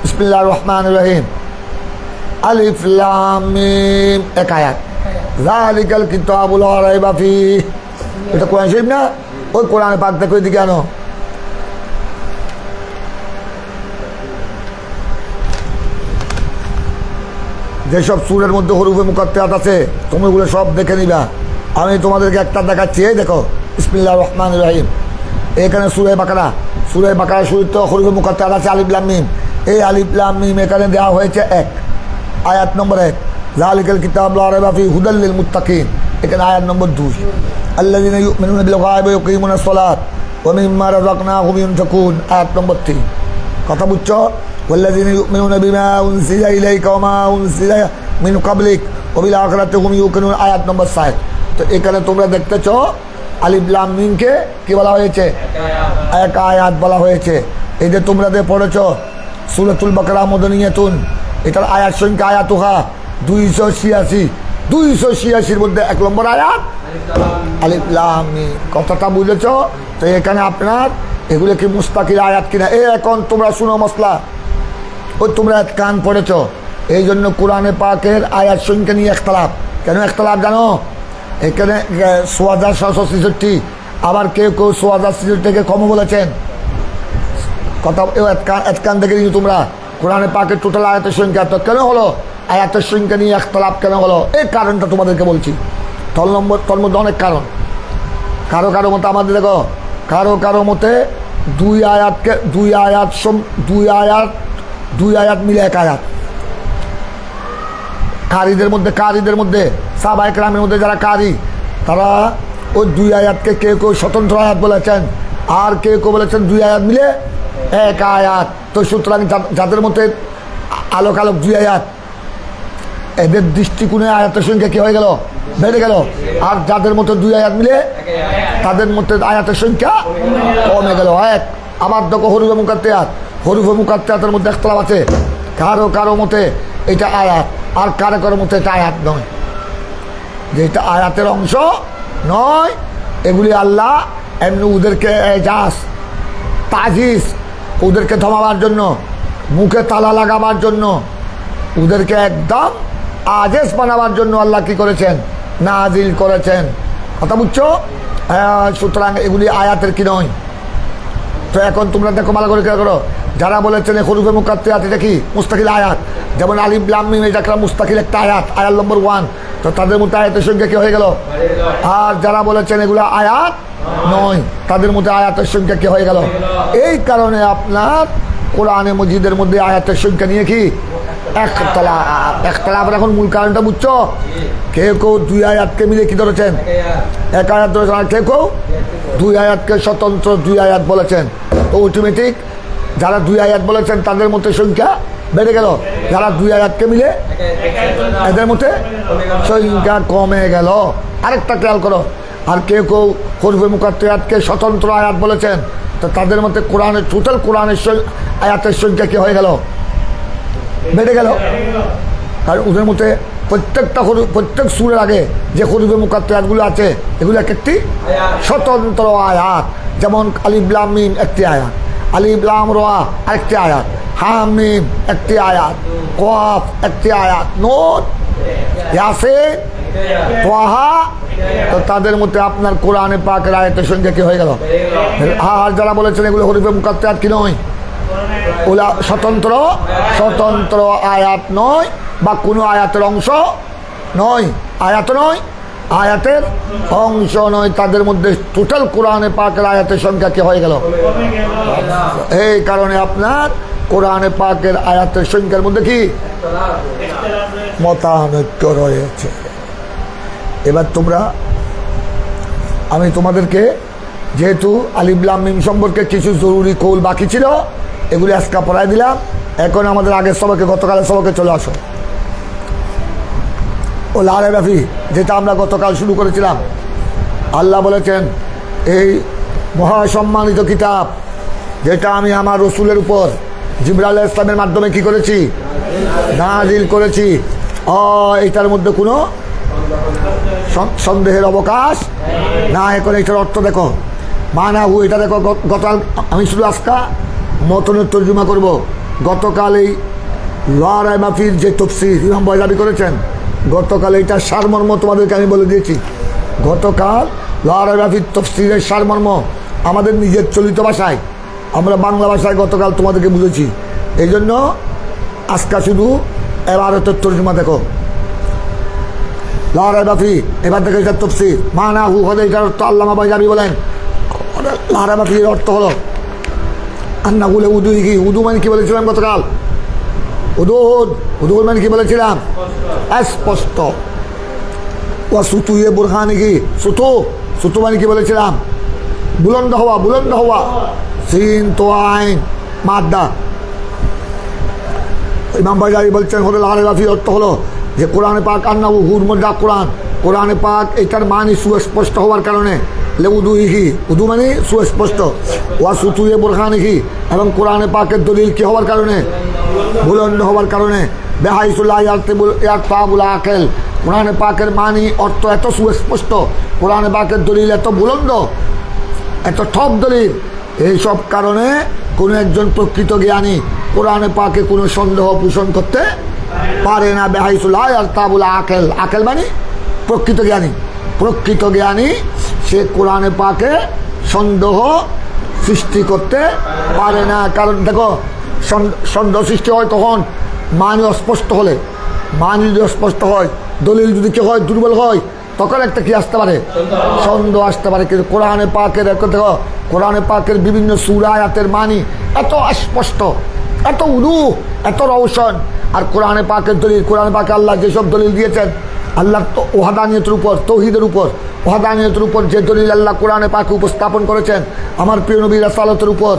বিসমিল্লাহির রহমানির রহিম, আলিফ লাম মিম, এক আয়াত। যালিকাল কিতাবুল লা রাইবা ফীহ, এটা কোরআন শরীফ না? ওই কোরআনে পাক দেখো, এদিকে আনো। যেসব সূরের মধ্যে হরুফে মুকাত্তাত আছে তুমি ওগুলো সব দেখে নিবা। আমি তোমাদেরকে একটা দেখাচ্ছি, এই দেখো, বিসমিল্লাহির রহমানির রহিম। এখানে সূরা বাকারা শুরুতে তো হরুফে মুকাত্তাত আছে আলিফ লাম মিম। এই আলিফ লাম মিম এখানে দেওয়া হয়েছে 1, আয়াত নম্বর 1। যালিকাল কিতাব লা রাইবা ফীহি হুদাল লিল মুত্তাকিন, এখানে আয়াত নম্বর 2। আল্লাযীনা ইউমিনুনা বিল গায়বি ওয়া ইউকিমুনাস সালাত ওয়া মিম্মা রাযাকনাহুম ইউনফিকুন, আয়াত নম্বর 3। কথা বুঝছো? ওয়াল্লাযীনা ইউমিনুনা বিমা উনজিলা ইলাইকা ওয়া মা উনজিলা মিন ক্বাবলিক ওয়া বিল আখিরাতি হুম ইউকিনুন, আয়াত নম্বর 7। তো এখানে তোমরা দেখতেছো আলিফ লাম মিমকে কি বলা হয়েছে? এক আয়াত বলা হয়েছে। এই যে তোমরা যে পড়েছো সূরাতুল বাকারা মাদানিয়াতুন, এটার আয়াত সংখ্যা আয়াতুহা 286। 286-র মধ্যে 1 নম্বর আয়াত আলিফ লাম মিম। কথাটা বুঝেছো? তো এখানে আপনার এগুলো কি মুস্তাকিল আয়াত কিনা? এখন তোমরা শুনো মশলা। ওই তোমরা কান পড়েছ, এই জন্য কোরআনে পাকের আয়াত সংখ্যা নিয়ে ইখতিলাফ। কেন ইখতিলাফ জানো? এখানে 6766, আবার কেউ কেউ 6766 থেকে কমও বলেছেন। কথা এতকান দেখে নিয়ে তোমরা কোরআনে পাকের টোটাল আয়াতের সংখ্যা তো কেন হলো? আয়াতের সংখ্যা নিয়ে ইখতিলাফ কেন হলো? এই কারণটা তোমাদেরকে বলছি। তোর মধ্যে অনেক কারণ। কারো মতে আমাদের দেখো, কারো মতে দুই আয়াত মিলে এক আয়াত। কারীদের মধ্যে সাহাবায়ে কেরামের মধ্যে যারা কারী, তারা ওই 2 আয়াতকে কেউ স্বতন্ত্র আয়াত বলেছেন, আর কেউ বলেছেন 2 আয়াত মিলে এক আয়াত। তো সুতরাং যাদের মধ্যে আলোক 2 আয়াত, এদের দৃষ্টিকোণে আয়াতের সংখ্যা কি হয়ে গেল? বেড়ে গেল। আর যাদের মধ্যে 2 আয়াত মিলে তাদের মধ্যে আয়াতের সংখ্যা কমে গেল 1। আবার দেখো হরুফে মুকাত্তাতের মধ্যে ইখতিলাফ আছে। কারো মতে এটা আয়াত, আর কারো মতে এটা আয়াত নয়, যে এটা আয়াতের অংশ নয়। এগুলি আল্লাহ এমনি ওদেরকে এজাজ তাজিজ, ওদেরকে থামাবার জন্য, মুখে তালা লাগাবার জন্য ওদেরকে একদম আদেশ বানাবার জন্য আল্লাহ কি করেছেন? নাজিল করেছেন। কথা বুঝছো? সুতরাং এগুলি আয়াতের কি নয়। তো এখন তোমরা দেখো ভালো করে খেয়াল করো, যারা বলেছেন হরুফে মুকাত্তাত এটা কি মুস্তাকিল আয়াত, যেমন আলিফ লাম মিম এটা একটা মুস্তাকিল একটা আয়াত, আয়াত নম্বর 1, তো তাদের মধ্যে আয়াতের সংখ্যা কি হয়ে গেল? আর যারা বলেছেন এগুলো আয়াত নয়, তাদের মধ্যে আয়াতের সংখ্যা কি হয়ে গেল? এই কারণে আপনার কোরআনে মজিদের মধ্যে আয়াতের সংখ্যা নিয়ে কি একতলাফ। এখন মূল কারণটা বুঝছো? কেউ কেউ 2 আয়াতকে মিলে কি ধরেছেন? 1 আয়াত ধরেছেন, আর কেউ কেউ 2 আয়াতকে স্বতন্ত্র 2 আয়াত বলেছেন। তো অটোমেটিক যারা 2 আয়াত বলেছেন তাদের মধ্যে সংখ্যা বেড়ে গেল, যারা 2 আয়াতকে মিলে এদের মধ্যে সংখ্যা কমে গেল। আরেকটা খেয়াল করো, আর কেউ কেউ হরফে মুকাত্তাতকে স্বতন্ত্র আয়াত বলেছেন, তো তাদের মধ্যে কোরআনের টোটাল কোরআনের আয়াতের সংখ্যা কি হয়ে গেল? বেড়ে গেল। কারণ ওদের মধ্যে প্রত্যেক সূরার আগে যে হরফে মুকাত্তাতগুলো আছে এগুলো একটি স্বতন্ত্র আয়াত। যেমন আলিফ লাম মিম একটি আয়াত, আলিফ লাম রা আরেকটি আয়াত, হাম মিম একটি আয়াত, কফ একটি আয়াত, নুন, ইয়াসিন, তাহা। তো তাদের মধ্যে আপনার কোরআনে পাকের আয়াতের সংখ্যা কি হয়ে গেল? আর যারা বলেছেন এগুলো হরফে মুকাত্তাত কি নয়, ওলা স্বতন্ত্র আয়াত নয়, বা কোনো আয়াতের অংশ নয়, আয়াতের অংশ নয়, তাদের মধ্যে টোটাল কোরআনে পাকের আয়াতের সংখ্যা কি হয়ে গেল? এই কারণে আপনার কোরআনে পাকের আয়াতের সংখ্যার মধ্যে কি মতানৈক্য রয়েছে। এবার আমি তোমাদেরকে যেহেতু আলিফ লাম মিম সম্পর্কে কিছু জরুরি কৌল বাকি ছিল, এগুলি আজকে পড়াই দিলাম। এখন আমাদের আগের সবাইকে গতকালের সবাইকে চলে আসো। ও লারে রাফি যেটা আমরা গতকাল শুরু করেছিলাম, আল্লাহ বলেছেন এই মহাসম্মানিত কিতাব যেটা আমি আমার রসুলের উপর জিবরাইল আলাইহিস সালামের মাধ্যমে কি করেছি? নাজিল করেছি। এইটার মধ্যে কোনো সন্দেহের অবকাশ না। এখন এটার অর্থ দেখো, মানাহু এটা দেখো। গতকাল আমি শুধু আজকা মতনের তর্জমা করব। গতকাল এই লারায় মাফির যে তফসির ইমাম বয়জাবি করেছেন, গতকাল এইটার সারমর্ম তোমাদেরকে আমি বলে দিয়েছি। গতকাল লারায় মাফির তফসিরের সারমর্ম আমাদের নিজের চলিত ভাষায়, আমরা বাংলা ভাষায় গতকাল তোমাদেরকে বুঝেছি। এই জন্য আজকা শুধু এবারতের তর্জমা দেখো। লারায় মাফি এবার দেখো এটার তফসির মানাহু হলে এটার অর্থ আল্লামা বয়জাবি বলেন লারায় মাফির অর্থ হলো আন্নাগুলে উদুইহি। উদু মানে কি বলেছিলাম গতকাল? উদুদ মানে কি বলেছিলাম? স্পষ্ট। ও সুতুয়ে বুরহানিহি, সুতু মানে কি বলেছিলাম? বুলন্দ হওয়া। সিন তো আইন মাদ্দা। ইমাম বাজারি বলছেন হলো লারে রাফি অর্থ হলো যে কোরআনে পাক আন্নাহু হুর মধ্যা কোরআনে পাক এটার মানে সুস্পষ্ট হওয়ার কারণে লেউদুইহি, উদু মানে সুস্পষ্ট। ওয়া সুতুয়ে বুরহানিহি, এবং কোরআনে পাকের দলিল কি হওয়ার কারণে? বুলন্দ হওয়ার কারণে। বেহাইসুল্লাহ ইয়ারতাবুল আকেল, কোরআনে পাকের মানি অর্থ এত সুস্পষ্ট, কোরআনে পাকের দলিল এত বুলন্দ, এত ঠক দলিল। এইসব কারণে কোনো একজন প্রকৃত জ্ঞানী কোরআনে পাকে কোনো সন্দেহ পোষণ করতে পারে না। বেহাইসুল্লাহ ইয়ারতাবুল আকেল, আকেল মানে প্রকৃত জ্ঞানী সে কোরআনে পাকে সন্দেহ সৃষ্টি করতে পারে না। কারণ দেখো সন্দেহ সৃষ্টি হয় তখন মানি অস্পষ্ট হলে, মানি যদি অস্পষ্ট হয়, দলিল যদি কি হয় দুর্বল হয়, তখন একটা কি আসতে পারে? সন্দেহ আসতে পারে। কিন্তু কোরআনে পাকের দেখো, কোরআনে পাকের বিভিন্ন সূরা আয়াতের মানি এত স্পষ্ট, এত উদু, এত রওশন। আর কোরআনে পাকের দলিল, কোরআনে পাকে আল্লাহ যেসব দলিল দিয়েছেন, আল্লাহর ওয়াহদানিয়তের উপর, তৌহিদের উপর, ওয়াহদানিয়তের উপর যে দলিল আল্লাহ কোরআনে পাকে উপস্থাপন করেছেন, আমার প্রিয় নবী রাসালাতের উপর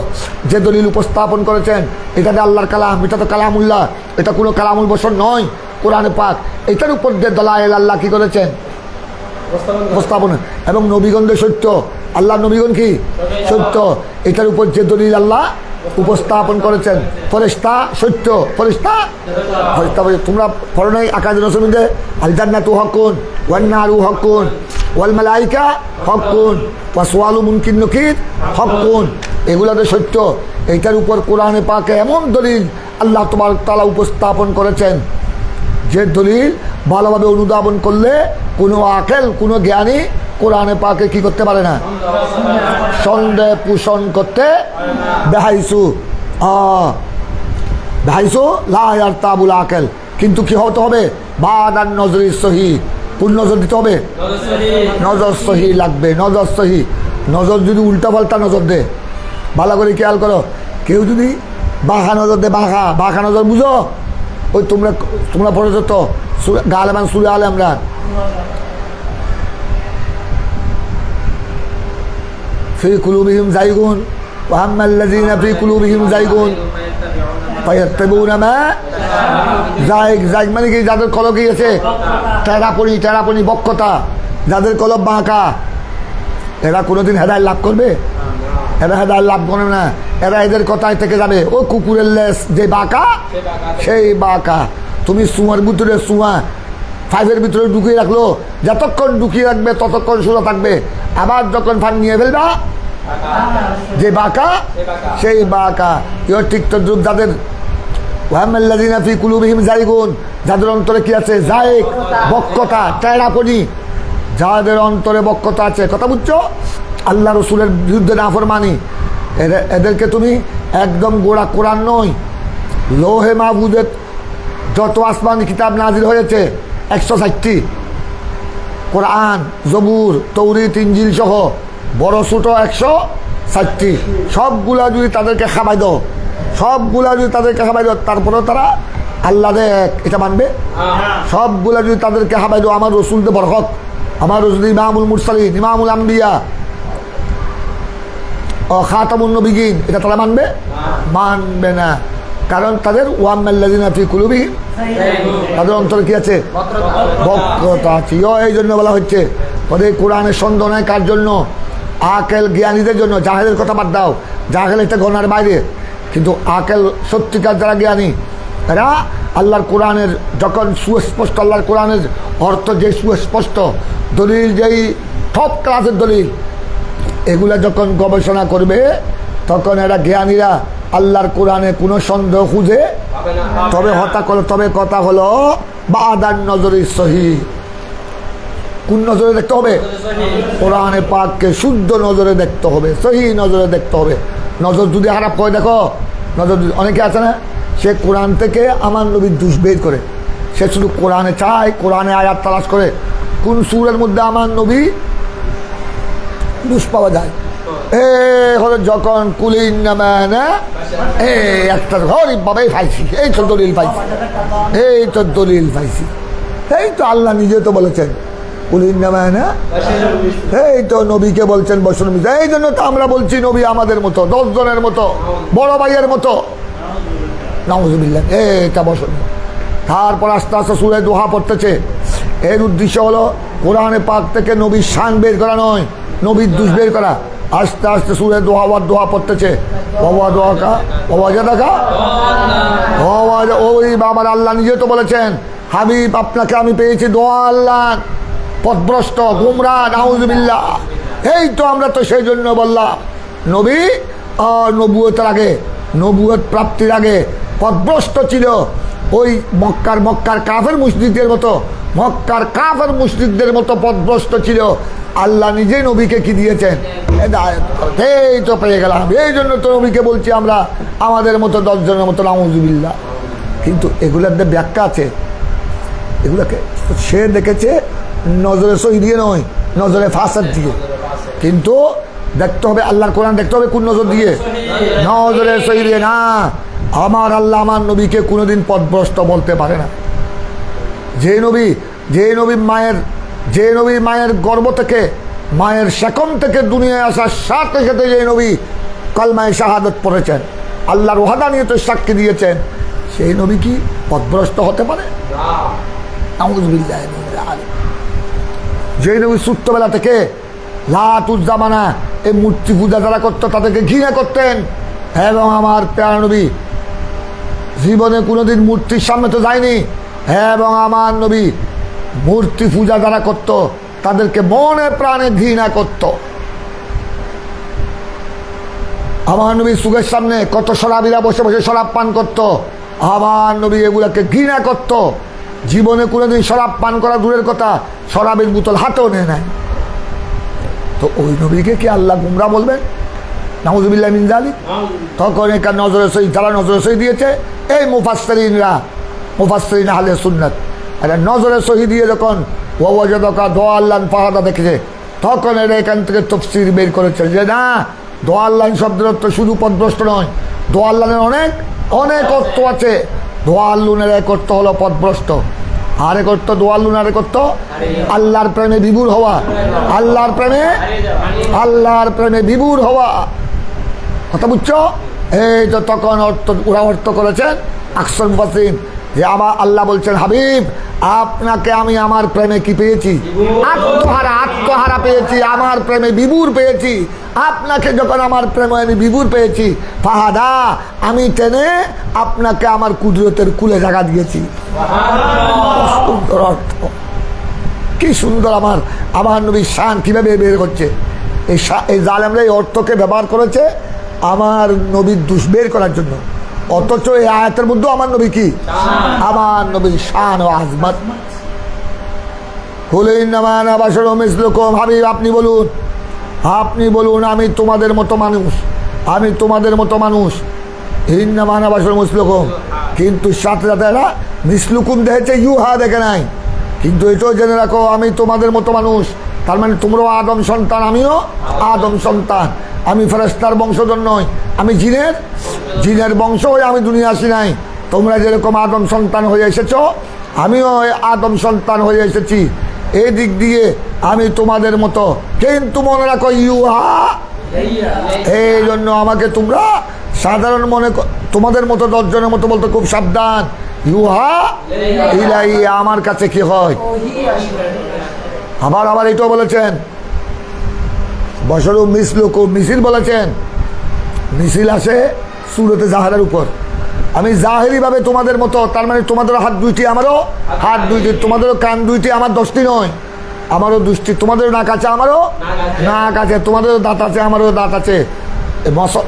যে দলিল উপস্থাপন করেছেন, এটাতে আল্লাহর কালাম, এটা তো কালামুল্লাহ, এটা কোনো কালামুল বশর নয়। কোরআনে পাক এটার উপর যে দলায়েল আল্লাহ কি করেছেন? উপস্থাপন। এবং নবীগণদের সত্য, আল্লাহ নবীগণ কি সত্য, এটার উপর যে দলিল আল্লাহ উপস্থাপন করেছেন। ফেরেশতা সত্য, ফেরেশতা তোমরা পড়ো নাই আকাদের রসুলদের আল জান্নাতু হকুন ওয়ান নারু হকুন ওয়াল মালাইকা হকুন ওয়া সুআলু মুনকির নকির হকুন, এগুলোতে সত্য। এইটার উপর কোরআনে পাকে এমন দলিল আল্লাহ তাআলা উপস্থাপন করেছেন যে দলিল ভালোভাবে অনুধাবন করলে কোনো আকেল, কোনো জ্ঞানী কোরআনে পাকে কি করতে পারে না, সন্দেহ পোষণ করতে দেখাইছু লায়ার তাবুল আকেল। কিন্তু কি হতে হবে, বাদান নজরি সহি, কোন নজর দিতে হবে, নজর সহি লাগবে, নজর সহি। নজর যদি উল্টা পাল্টা নজর দে, ভালো করে খেয়াল করো, কেউ যদি বাঁকা নজর দে, বাঁকা নজর বুঝো, ওই তোমরা পড়েছ তো গালেবান সুরে আলে আমরা ফি কুলুবিহিম জাইগুন ওয়া আম্মাল্লাযীনা ফি কুলুবিহিম জাইগুন ফায়াত্তাবিউনা মা জাইগ মানে কি, যাদের কলব কি আছে টেরাপনি বক্রতা, যাদের কলব বাঁকা, এরা কোনোদিন হেদায়েত লাভ করবে? এরা হেদায়েত লাভ করবে না। এরা এদের কথায় থেকে যাবে, ও কুকুরের লেস যে বাঁকা সেই বাঁকা। তুমি সুয়ার ভিতরে সুয়া ফাইভের ভিতরে ঢুকিয়ে রাখলো, যতক্ষণ ঢুকিয়ে রাখবে ততক্ষণ সোজা থাকবে। আবার যখন ফান নিয়ে ফেলবা, যে বাঁকা সেই বাঁকা। ইও ঠিক তদ্রুপ যাদের ওয়াহাম্মাল্লাযীনা ফি কুলুবিহিম জাইগুন, যাদের অন্তরে কি আছে, জাইগ বক্রতা, টেরাপনি, যাদের অন্তরে বক্রতা আছে, কথা বুঝছো, আল্লাহ রসুলের বিরুদ্ধে নাফরমানি, এদেরকে তুমি একদম গোড়া কোরআন নয়, লোহে মাহফুজের যত আসমানি কিতাব নাজিল হয়েছে 160টি, কোরআন, জবুর, তৌরিত, ইনজিল সহ বড় ছোট 160টি, সবগুলা যদি তাদেরকে খাবাই দাও, তারপরেও তারা আল্লাহ এক এটা মানবে? সবগুলা যদি তাদেরকে খাবাই দাও, আমার রসুলদের বরকত, আমার রসুল ইমামুল মুরসালিন, ইমামুল আম্বিয়া ও খাতামুন নবিয়িন, এটা তারা মানবে না। কারণ তাদের ওয়াম্মাল্লাযীনা ফি কুলুবিহিম, তাদের অন্তরে কি আছে, বক্রতা আছে। এই জন্য বলা হচ্ছে ওদের কোরআনের সন্দেহ নাই কার জন্য, আকেল জ্ঞানীদের জন্য। জাহেলের কথা বাদ দাও, জাহেল এটা গণার বাইরে, কিন্তু আকেল সত্যিকার যারা জ্ঞানী, এরা আল্লাহর কোরআনের যখন সুস্পষ্ট, আল্লাহর কোরআনের অর্থ যে সুস্পষ্ট, দলিল যেই টপ ক্লাসের দলিল, এগুলা যখন গবেষণা করবে, তখন এরা জ্ঞানীরা আল্লাহর কোরআনে কোনো সন্দেহ খুঁজে তবে কথা হলো বাদান নজরি সহি। কোন নজরে দেখতে হবে, কোরআনে পাককে শুদ্ধ নজরে দেখতে হবে, সহি নজরে দেখতে হবে। নজর যদি খারাপ করে, দেখো নজর অনেকে আছে না, সে কোরআন থেকে আমার নবীর দুষ বের করে, সে শুধু কোরআনে চায়, কোরআনে আয়াত তালাশ করে কোন সূরার মধ্যে আমার নবী দুষ পাওয়া যায়। হলো যখন কুলিন নামানা একটা গরিব বাবাই পাইছি, এই তো দলিল পাইছি, এই তো আল্লাহ নিজে তো বলেছেন কুলিন নামানা, এই তো নবীকে বলছেন বসন। এই জন্য তো আমরা বলছি নবী আমাদের মতো, 10 জনের মতো, বড় ভাইয়ের মতো, নাউযুবিল্লাহ, এটা বসন। তারপর আস্তে আস্তে সূরা দোহা পড়তেছে। এর উদ্দেশ্য হলো কোরআনে পাক থেকে নবীর শান বের করা নয়, নবীর দুষ বের করা। আস্তে আস্তে সূরা দোহা পড়তেছে, ওই বাবার আল্লাহ নিজে তো বলেছেন, হাবিব আপনাকে আমি পেয়েছি দোয়া আল্লাহ, পথভ্রষ্ট গুমরা, নাউযুবিল্লাহ। এই তো আমরা তো সেই জন্য বললাম নবী নবুয়তের আগে, নবুয়ত প্রাপ্তির আগে পথভ্রষ্ট ছিল। ওই মক্কার কাফের মুশরিকদের মতো পথভ্রষ্ট ছিল। আল্লাহ নিজেই নবীকে কি দিয়েছেন, এই তো পেয়ে গেলাম। এই জন্য তো নবীকে বলছি আমরা আমাদের মতো 10 জনের মতো, নাউযুবিল্লাহ। কিন্তু এগুলোর ব্যাখ্যা আছে, এগুলোকে সে দেখেছে নজরে সহি দিয়ে নয়, নজরে ফাসাদ দিয়ে। কিন্তু দেখতে হবে আল্লাহর কোরআন, দেখতে হবে কোন নজর দিয়ে, নজরে সহি দিয়ে না। আমার আল্লাহ আমার নবীকে কোনোদিন পথভ্রষ্ট বলতে পারে না। যে নবী মায়ের গর্ভ থেকে, মায়ের সেকম থেকে দুনিয়ায় আসার সাথে সাথে যে নবী কলমায়ে শাহাদাত পড়েছেন, আল্লাহর ওয়াহদানিয়ত সাক্ষী দিয়েছেন, সেই নবী কি পথভ্রষ্ট হতে পারে? নাউযুবিল্লাহ। যে নবী ছোট্টবেলা থেকে লাতুজ্জামানা এই মূর্তি পূজা যারা করতো তাদেরকে ঘৃণা করতেন, এবং আমার প্যারা নবী জীবনে কোনোদিন মূর্তির সামনে তো যায়নি, এবং আমার নবী মূর্তি পূজা যারা করত তাদেরকে মনে প্রাণে ঘৃণা করত। আমার নবী সুখের সামনে কত শরাবীরা বসে বসে শরাব পান করত, আমার নবী এগুলাকে ঘৃণা করত। জীবনে কোনোদিন শরাব পান করা দূরের কথা, শরাবের বোতল হাতেও নেয় নাই। তো ওই নবীকে কি আল্লাহ গুমরা বলবেন? নাউজুবিল্লাহ মিন যালিক। তখন এখানে নজরে সহি, যারা নজরে সহি দিয়েছে এই মুফাসসিরিনরা, মুফাসসিরিন আহলে সুন্নাত, এটা নজরে সহি দিয়ে যখন ওয়াজাদাকা দাল্লান ফাহাদা দেখেছে, তখন এরা এখান থেকে তাফসীর বের করেছে যে না, দাল্লান শব্দের অর্থ শুধু পথভ্রষ্ট নয়, দাল্লানের অনেক অনেক অর্থ আছে। দাল্লুনের এক অর্থ হলো পথভ্রষ্ট, আরেক অর্থ দাল্লুন, আরেক অর্থ আল্লাহর প্রেমে বিভোর হওয়া, আল্লাহর প্রেমে বিভোর হওয়া। কথা বুঝছো? এই তো তখন অর্থ ওরা অর্থ করেছেন আকসর মুফাসসিরিন যে আমার আল্লাহ বলছেন, হাবিব আপনাকে আমি আমার প্রেমে কি পেয়েছি? আত্মহারা পেয়েছি, আমার প্রেমে বিভোর পেয়েছি। আপনাকে যখন আমার প্রেমে আমি বিভোর পেয়েছি, ফাহাদা আমি টেনে আপনাকে আমার কুদরতের কুলে জায়গা দিয়েছি। সুন্দর অর্থ, কি সুন্দর! আমার নবীর শান কিভাবে বের হচ্ছে। এই জালেমরা এই অর্থকে ব্যবহার করেছে আমার নবীর দুষ বের করার জন্য, অথচ এই আয়াতের মধ্যে আমার নবী কি? আমার নবীর শান ও আজমত। হাবিব আপনি বলুন আমি তোমাদের মতো মানুষ, আমি তোমাদের মতো মানুষ। ইন্নামানা বাশারুম মিসলুকুম, কিন্তু সাথে সাথে এরা মিসলুকুম দেখেছে, ইউহা দেখে নাই। কিন্তু এটাও জেনে রাখো আমি তোমাদের মতো মানুষ, তার মানে তোমরাও আদম সন্তান, আমিও আদম সন্তান। আমি ফেরেশতার বংশধর নই, আমি জিনের বংশ হয়ে আমি দুনিয়া আসি নাই। তোমরা যেরকম আদম সন্তান হয়ে এসেছ, আমিও আদম সন্তান হয়ে এসেছি। এই দিক দিয়ে আমি তোমাদের মতো, কিন্তু মনে রাখো ইউহা, এই জন্য আমাকে তোমরা সাধারণ তোমাদের মতো 10 জনের মতো বলতে খুব সাবধান। ইউহা ইলাই, আমার কাছে কি হয়। আবার এটাও বলেছেন বশরু মিসলুকুম, মিছিল বলেছেন, মিছিল আসে সূরতে জাহারের উপর। আমি জাহেরিভাবে তোমাদের মতো, তার মানে তোমাদেরও হাত 2টি আমারও হাত 2টি, তোমাদেরও কান 2টি আমার 10টি নয়, আমারও 2টি, তোমাদেরও নাক আছে আমারও নাক আছে, তোমাদেরও দাঁত আছে আমারও দাঁত আছে।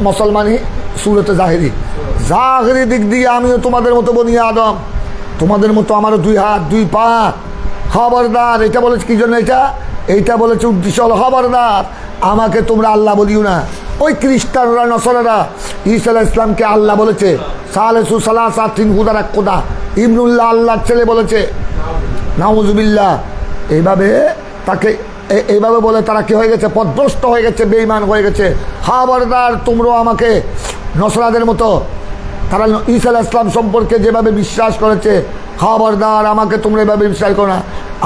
মুসলমানই সূরতে জাহেরি দিক দিয়ে আমিও তোমাদের মতো বনি আদম, তোমাদের মতো আমারও 2 হাত 2 পা। খবরদার, এটা বলেছে কি জন্য? এইটা বলেছে উদ্দেশ্য হলো খবরদার আমাকে তোমরা আল্লাহ বলিও না। ওই খ্রিস্টানরা নসরারা ঈসা আলাইহিস সালামকে আল্লাহ বলেছে, সালেসু সালাসা, 3 খুদার 1 খোদা। ইবনুল্লাহ আল্লাহর ছেলে বলেছে, নাউজুবিল্লাহ। এইভাবে বলে তারা কি হয়ে গেছে? পথভ্রষ্ট হয়ে গেছে, বেঈমান হয়ে গেছে। খবরদার তোমরাও আমাকে নসরাদের মতো, তারা ঈসা আলাইহিস সালাম সম্পর্কে যেভাবে বিশ্বাস করেছে, খবরদার আমাকে তোমরা এভাবে বিশ্বাস করো না।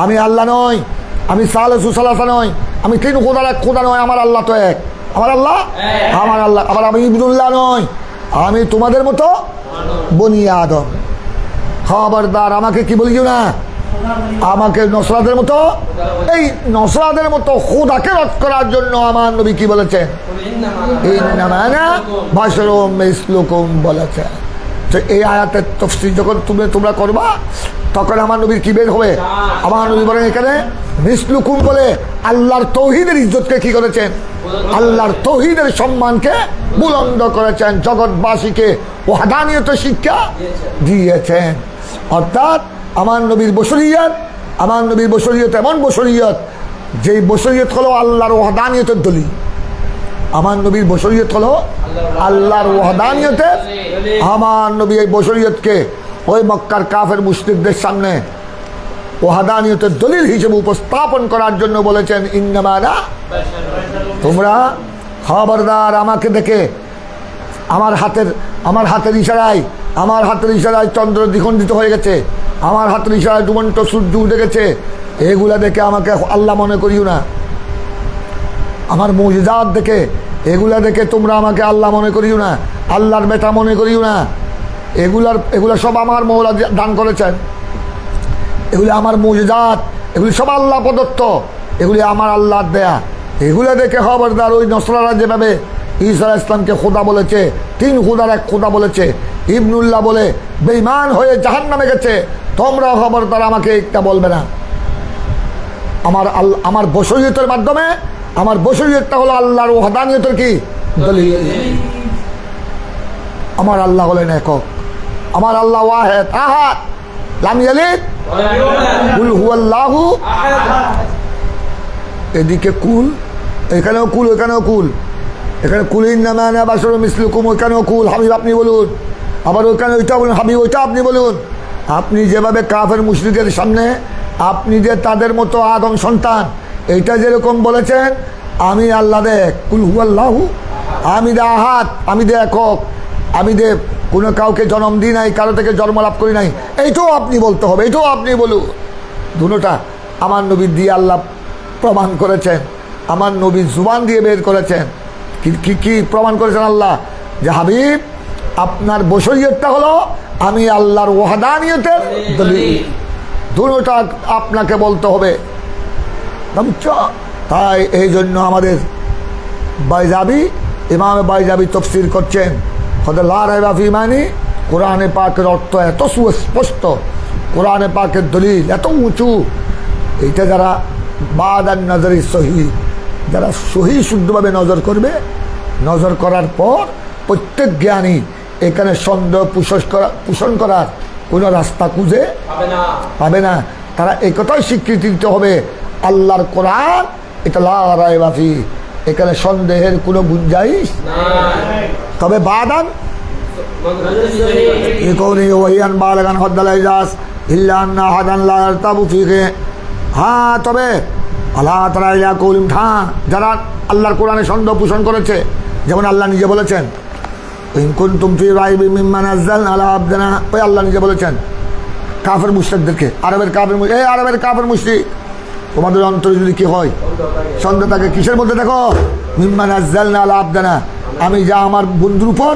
আমি আল্লাহ নই, আমি সালেসু সালাসা নই, আমি 3 খুদার 1 খোদা নয়, আমার আল্লাহ তো এক, আমার আল্লাহ। আবার আমি ইবনুল্লাহ নই, আমি তোমাদের মতো বনি আদম। খবরদার আমাকে কি বলিও না, আমাকে নসরাদের মতো, এই নসরাদের মতো খোদাকে রদ করার জন্য আমার নবী কি বলেছেন? ইন্নামা আনা বাশারুম মিসলুকুম বলেছেন। তো এই আয়াতের তাফসীর যখন তোমরা করবা, তখন আমার নবীর কি বের হবে? আমার নবী বলেন এখানে মিসলুকুম বলে আল্লাহর তৌহিদের ইজ্জতকে কি করেছেন? আল্লাহর তৌহিদের সম্মানকে বুলন্দ করেছেন, জগৎবাসীকে ওয়াহদানিয়ত শিক্ষা দিয়েছেন। অর্থাৎ আমার নবীর বশরিয়ত এমন বশরিয়ত, যেই বশরিয়ত হলো আল্লাহর ওয়াহদানিয়তের দলিল। আমার নবীর বশরিয়ত হলো আল্লাহর ওয়াহদানিয়তের। আমার নবী এই বশরিয়তকে ওই মক্কার কাফের মুশরিকদের সামনে ওয়াহদানিয়তের দলিল হিসেবে উপস্থাপন করার জন্য বলেছেন, ইন্নামা আনা, তোমরা খবরদার আমাকে দেখে আমার হাতের ইশারায় চন্দ্র দ্বিখণ্ডিত হয়ে গেছে, আমার হাতের ইশারায় ডুবন্ত সূর্য উঠে গেছে, এগুলা দেখে আমাকে আল্লাহ মনে করিও না। আমার মুজিজাত দেখে, এগুলা দেখে তোমরা আমাকে আল্লাহ মনে করিও না, আল্লাহর বেটা মনে করিও না। এগুলা সব আমার মওলা দান করেছেন, এগুলি আমার মুজিজাত, এগুলি সব আল্লাহ প্রদত্ত, এগুলি আমার আল্লাহর দেয়া। এগুলো দেখে খবরদার ওই নসরারা যেভাবে ঈসা আলাইহিস সালামকে খোদা বলেছে, 3 খুদার 1 খোদা বলেছে, ইবনুল্লাহ বলে বেঈমান হয়ে জাহান্নামে গেছে, তোমরা খবরদার আমাকে একটা বলবে না। আমার বশরিয়তের মাধ্যমে, আমার বশরিয়তটা হলো আল্লাহর ওয়াহদানিয়তের কি দলিল। আমার আল্লাহ হলেন একক, আমার আল্লাহ ওয়াহেদ আহাদ, লাম ইয়ালিদ কুল হুয়াল্লাহু, এদিকে কুল, এখানেও কুল, ওইখানেও কুল, এখানে কুলিন্নামা আনা বাশারুম মিসলুকুম, ওইখানেও কুল, হাবিব আপনি বলুন, আবার ওইখানে ওইটা বলুন, হাবিব ওইটা আপনি বলুন। আপনি যেভাবে কাফের মুশরিকের সামনে আপনি যে তাদের মতো আদম সন্তান এইটা যেরকম বলেছেন, আমি আল্লাহ দেখ, কুল হুয়াল্লাহু, আমি দে আহাদ, আমি দে একক, আমি দে কোনো কাউকে জন্ম দিই নাই, কারো থেকে জন্ম লাভ করি নাই, এইটাও আপনি বলতে হবে, এইটাও আপনি বলুন। দুটোটা আমার নবী দিয়ে আল্লাহ প্রমাণ করেছেন, আমার নবী জুবান দিয়ে বের করেছেন। কি কি প্রমাণ করেছেন আল্লাহ? যে হাবিব আপনার বশরিয়তটা হলো আমি আল্লাহর ওয়াহদানিয়তের দলিল। দুটোটা আপনাকে বলতে হবে, বুঝছো? তাই এই জন্য আমাদের বাইজাবি, ইমাম বাইজাবি তফসির করছেন লা রাইবা ফি মানি, কোরআনে পাকের অর্থ এত সুস্পষ্ট, কোরআনে পাকের দলিল এত উঁচু, এইটা যারা বাদান নজরি সহি, যারা সহি শুদ্ধভাবে নজর করবে, নজর করার পর প্রত্যেক জ্ঞানী এখানে সন্দেহ পোষণ করার কোনো রাস্তা খুঁজে পাবে না। তারা একথাই স্বীকৃতি দিতে হবে আল্লাহর কোরআন এটা লা রাইবা ফি, এখানে সন্দেহের কোনো গুঞ্জাইশ নাই। তবে বাদান হ্যাঁ, তবে আল্লাহ তাআলা কৌলিম ঠা, যারা আল্লাহর কোরআনে সন্দেহ পোষণ করেছে, যেমন আল্লাহ নিজে বলেছেন ইন কুনতুম ফি রাইবিম মিম্মা নাযালনা আলা আবদিনা, ওই আল্লাহ নিজে বলেছেন কাফের মুশরিকদেরকে, আরবের কাফের মুশরিক, তোমাদের অন্তরে যদি কি হয় সন্দেহ থাকে, কিসের মধ্যে দেখো? মিম্মা নাযালনা আলা আবদিনা, আমি যা আমার বন্ধুর উপর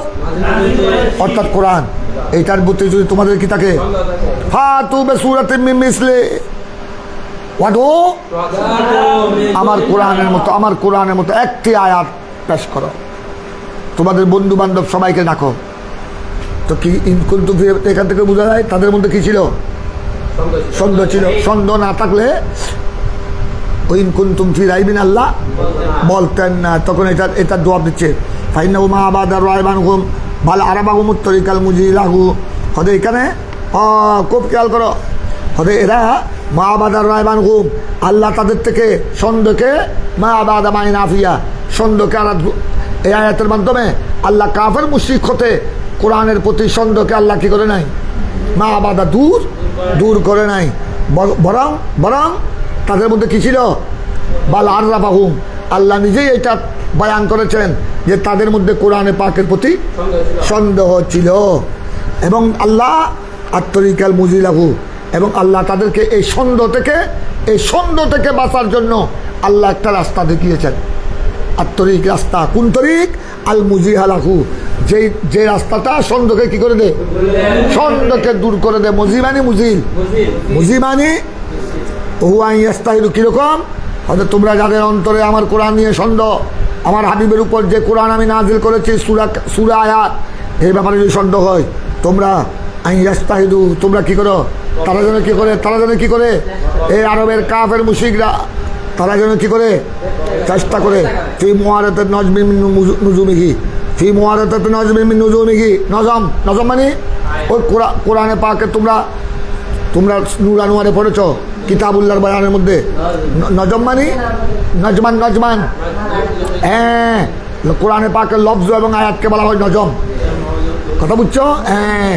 অর্থাৎ কোরআন, এইটার প্রতি যদি তোমাদের কি থাকে, ফাতু বিসূরাতিন মিন মিসলি, আমার কোরআনের মতো একটি আয়াত পেশ করো, তোমাদের বন্ধু বান্ধব সবাইকে ডাকো। তো কি কিন্তু এখান থেকে বোঝা যায় তাদের মধ্যে কি ছিল? সন্দেহ ছিল। সন্দেহ না থাকলে ওই কুনতুম ফি রাইবিন আল্লাহ বলতেন না। তখন এটা জবাব দিচ্ছে ফাইন্নাহু মা আবাদার রাইবানহুম বাল আরাবাহুমুত তরিকাল মুজিলাহু, হয়তো এখানে খুব খেয়াল করো, হয়তো এরা মা আবাদার রাইবানহুম, আল্লাহ তাদের থেকে সন্দেহকে মা আবাদা মাই নাফিয়া, সন্দেহকে এই আয়াতের মাধ্যমে আল্লাহ কাফের মুশরিক হতে কোরআনের প্রতি সন্দেহকে আল্লাহ কি করে নাই? মা আবাদা দূর করে নাই, বরং তাদের মধ্যে কি ছিল? বাল আররাফাহুম, আল্লাহ নিজেই এটা বয়ান করেছেন যে তাদের মধ্যে কোরআনে পাকের প্রতি সন্দেহ ছিল, এবং আল্লাহ আত্তরিকাল মুজিলাহু, এবং আল্লাহ তাদেরকে এই সন্দেহ থেকে বাঁচার জন্য আল্লাহ একটা রাস্তা দেখিয়েছেন, আত্তরিক রাস্তা। কোন তরিক? আল মুজিহালাহু, যে রাস্তাটা সন্দেহকে কি করে দেয়? সন্দেহকে দূর করে দেয়। মুজিমানি ওয়াইয়াস্তাহিলু, কীরকম? হয়তো তোমরা যাদের অন্তরে আমার কোরআন নিয়ে সন্দেহ, আমার হাবিবের উপর যে কোরআন আমি নাজিল করেছি সূরা আয়াত, এই ব্যাপারে যদি সন্দেহ হয়, তোমরা আইয়াস্তাহিদু, তোমরা কি করো? তারা যেন কি করে? এই আরবের কাফের মুশরিকরা তারা যেন কি করে? চেষ্টা করে ফি মুআরাতাত নাজমি মিন নুজুমিহি, ফি মুআরাতাত নাজমি মিন নুজুমিহি, নজম মানে ওই কোরআনে পাকে তোমরা নূর আনোয়ারে পড়েছো কিতাবুল্লাহর বয়ানের মধ্যে, নজম মানে নজমান, হ্যাঁ, কোরআনে পাকের লফজ এবং আয়াতকে বলা হয় নজম, কথা বুঝছো? হ্যাঁ,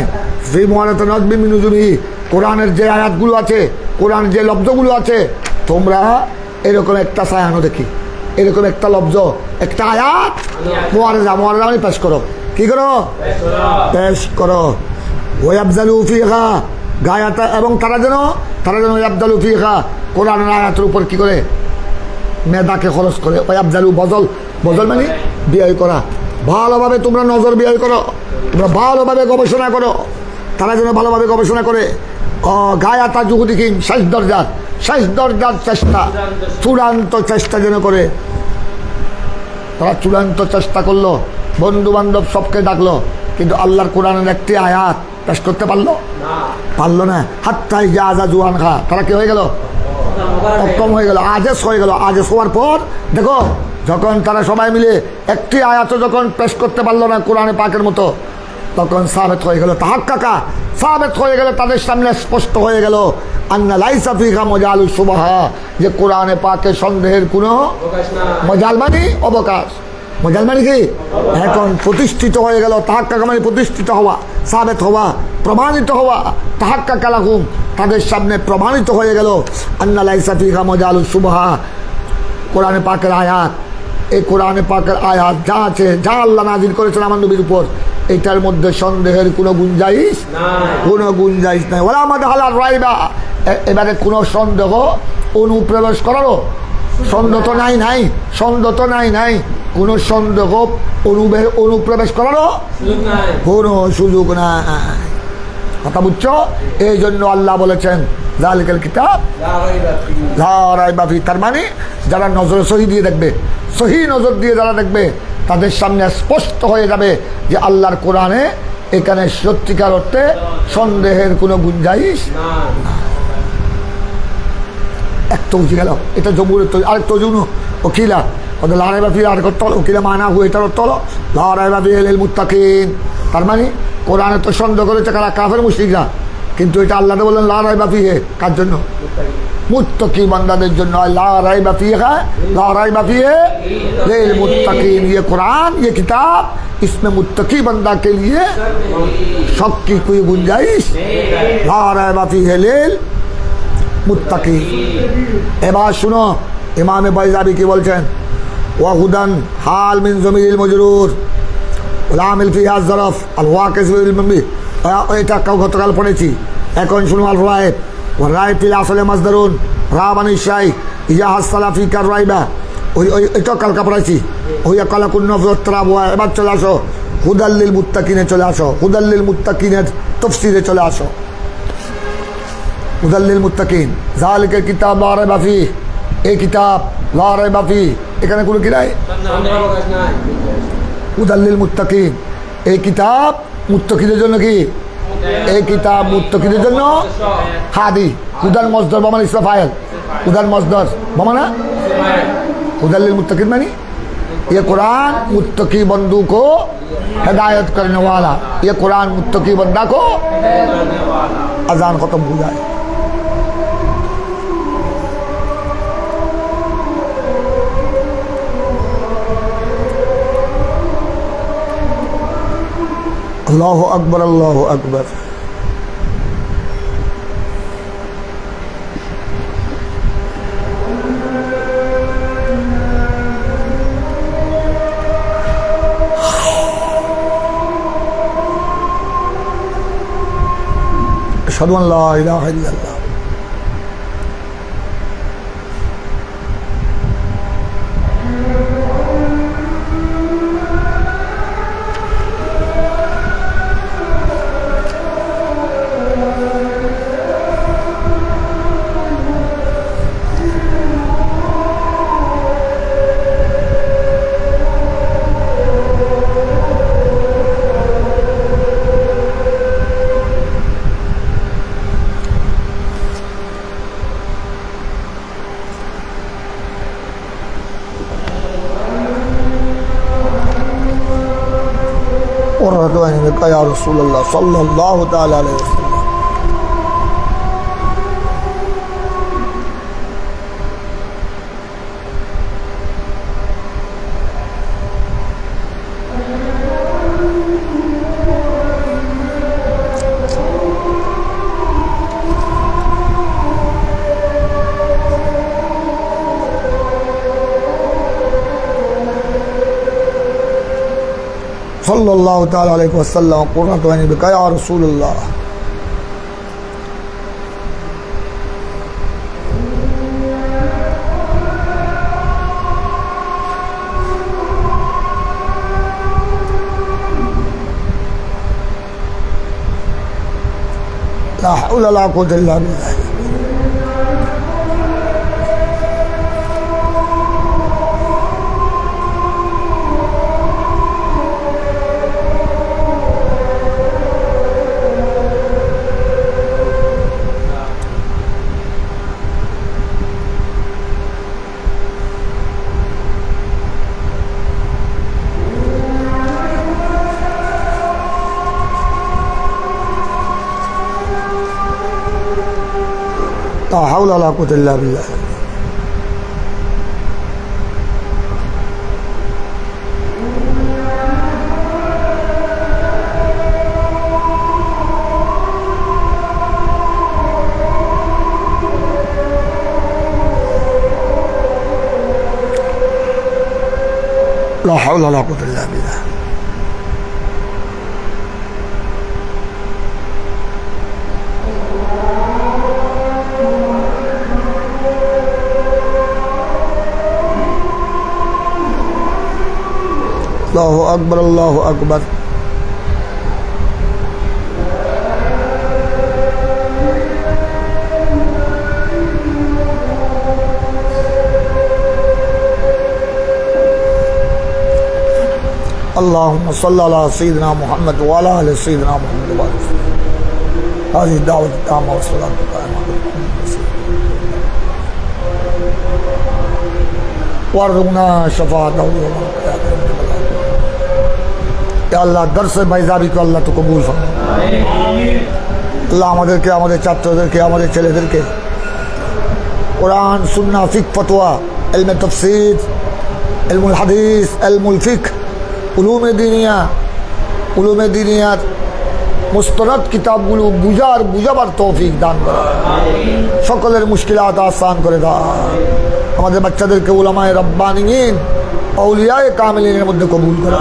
ফি মুআরাতাত নাজমি মিন নুজুমিহি, কোরআনের যে আয়াতগুলো আছে, কোরআনের যে লফজগুলো আছে, তোমরা এরকম একটা সায়ানো দেখি, এরকম একটা লফজ, একটা আয়াত মুআরাজা মানে পেশ করো। কি করো? পেশ করো। ওয়াবজালু ফিহা গায়াতা, এবং তারা যেন ওয়াবজালু ফিহা, কোরআনের আয়াতের উপর কি করে? মেধাকে খরচ করে। ওয়াবজালু বজল মানে ব্যয় করা, ভালোভাবে তোমরা নজর ব্যয় করো, তোমরা ভালোভাবে গবেষণা করো, তারা যেন ভালোভাবে গবেষণা করে। গায়াতা জুহুদিকিম, শেষ দরজার চেষ্টা, চূড়ান্ত চেষ্টা যেন করে। তারা চূড়ান্ত চেষ্টা করলো, বন্ধু বান্ধব সবকে ডাকলো, কিন্তু আল্লাহর কোরআনের একটি আয়াত পেশ করতে পারলো না। হাত্তাই যে আজা জুয়ান খা, তারা কি হয়ে গেল? অক্ষম হয়ে গেল, আজেস হয়ে গেল। আজেস হওয়ার পর দেখো, যখন তারা সবাই মিলে একটি আয়াত যখন পেশ করতে পারলো না কোরআনে পাকের মতো, তখন সাবেত হয়ে গেল, সাবেত হয়ে গেল, তাদের সামনে স্পষ্ট হয়ে গেল আন্না লাইসা ফিহা মজালুস সুবহা, যে কোরআনে পাকে সন্দেহের কোনো মজাল মানে অবকাশ। মজাল মানে কি? এখন প্রতিষ্ঠিত হয়ে গেল। তাহাক্কা মানে প্রতিষ্ঠিত হওয়া, সাবেত হওয়া, প্রমাণিত হওয়া। তাহাক্কা কালাহুম, তাদের সামনে প্রমাণিত হয়ে গেল আন্না লাইসা ফিহা মজালুস সুবহা, কোরআনে পাকের আয়াত, এই কোরআনে পাকের আয়াত যা আছে, যা আল্লাহ নাজিল করেছেন আমার নবীর উপর, এটার মধ্যে সন্দেহের কোনো গুঞ্জাইশ নাই। ওরা আমাদের হালার রাইবা, এবারে কোনো সন্দেহ অনুপ্রবেশ করারও সন্দেহ তো নাই, কোনো সন্দেহ অনুপ্রবেশ করারও কোনো সুযোগ নাই। কথা বুঝছো? এই জন্য আল্লাহ বলেছেন যালিকাল কিতাব লা রাইবা ফিহি, তার মানে যারা নজর সহি দিয়ে দেখবে, সহি নজর দিয়ে যারা দেখবে, তাদের সামনে স্পষ্ট হয়ে যাবে যে আল্লাহর কোরআনে এখানে সত্যিকার অর্থে সন্দেহের কোনো গুঞ্জাইশ। এক তো উঠে গেল, এটা জমুরের তো আরেক তো জুনু ওকিলা ওদের লা রাইবা ফিহি, আর করতে হলো ওকিলা মানা হু, এটার অর্থ হলো লা রাইবা ফিহি লিল মুত্তাকিন। তার মানে কোরআনে তো সন্দেহ করেছে কারা? কাফের মুশরিকরা, কিন্তু এটা আল্লাহ বললেন লা রাইবা ফিহি, কার জন্য? मुत्तकी बंदाদের জন্য। ला रैब फीहा, ला रैब फीहि लिल मुत्तकीन, ये कुरान, ये किताब, इसमें मुत्तकी बंदा के लिए शक की कोई गुंजाइश। ला रैब फीहि लिल मुत्तकीन। এবার শুনো ইমামে বাইজাবি কি বলছেন, ওয়াহুদান হাল মিন জমিরিল মজরুর লামিল ফিহা জরফ আল ওয়াকিস বিল মামবি, এটা গতকাল পড়েছি। এখন শুনো আল ফাওয়ায়েদ والراي في الاصل مصدر رابن الشاي اذا حصل في الرايبه এটা কালকা পড়াইছি। হইয়া কালা কুন্ন ফতরাব। এবার চলে আসো হুদাল্লিল মুত্তাকিনে, চলে আসো হুদাল্লিল মুত্তাকিনের তাফসীরে চলে আসো। হুদাল্লিল মুত্তাকিন যালিকাল কিতাব লা রাইবা ফিহি, এই কিতাব লা রাইবা ফিহি, এখানে কোনো কি নাই, হুদাল্লিল মুত্তাকিন, এই কিতাব মুত্তাকিদের জন্য কি? এই কিতাব মুত্তাকিদের জন্য হাদি। হুদাল মসদর বমান ইসরা ফাইল, হুদাল মসদর বমানা হুদাল্লিল মুত্তাকিন মানে ये कुरान मुत्तकी बंदू को हिदायत करने वाला, ये कुरान मुत्तकी बंदा को अजान खत्म हो जाए। अल्लाह अकबर, अल्लाह अकबर। अशहदु अन ला इलाहा इल्लल्लाह। या रसूलल्लाह सल्लल्लाहु तआला अलैहि वसल्लम। सल्लल्लाहु तआला अलैहि वसल्लम कुर्रतु ऐनी बिका या रसूलल्लाह। ला हौला ला कुव्वता इल्ला बिल्लाह। লা হাওলা ওয়ালা কুওয়াতা ইল্লা বিল্লাহ। لا حول ولا قوة إلا بالله. الله أكبر الله أكبر. اللهم صل على سيدنا محمد وعلى آل سيدنا محمد وبارك وسلم. هذه الدعوة التامة والصلاة القائمة وارزقنا شفاعته يوم القيامة. يا الله درس বাইজাবি को আল্লাহ তো কবুল ফরমাও। আল্লাহ আমাদেরকে, আমাদের ছাত্রদেরকে, আমাদের ছেলেদেরকে কোরআন সুন্নাহ ফিকহ ফতোয়া ইলমে তাফসীর ইলমুল হাদিস ইলমুল ফিকহ উলুমে দিনিয়ার মুস্তরাদ কিতাবগুলো বুঝাবার তৌফিক দান করা, সকলের মুশকিলাত আসান করে দাও। আমাদের বাচ্চাদেরকে উলামায়ে রাব্বানিয়িন আউলিয়ায়ে কামিলিনের মধ্যে কবুল করো।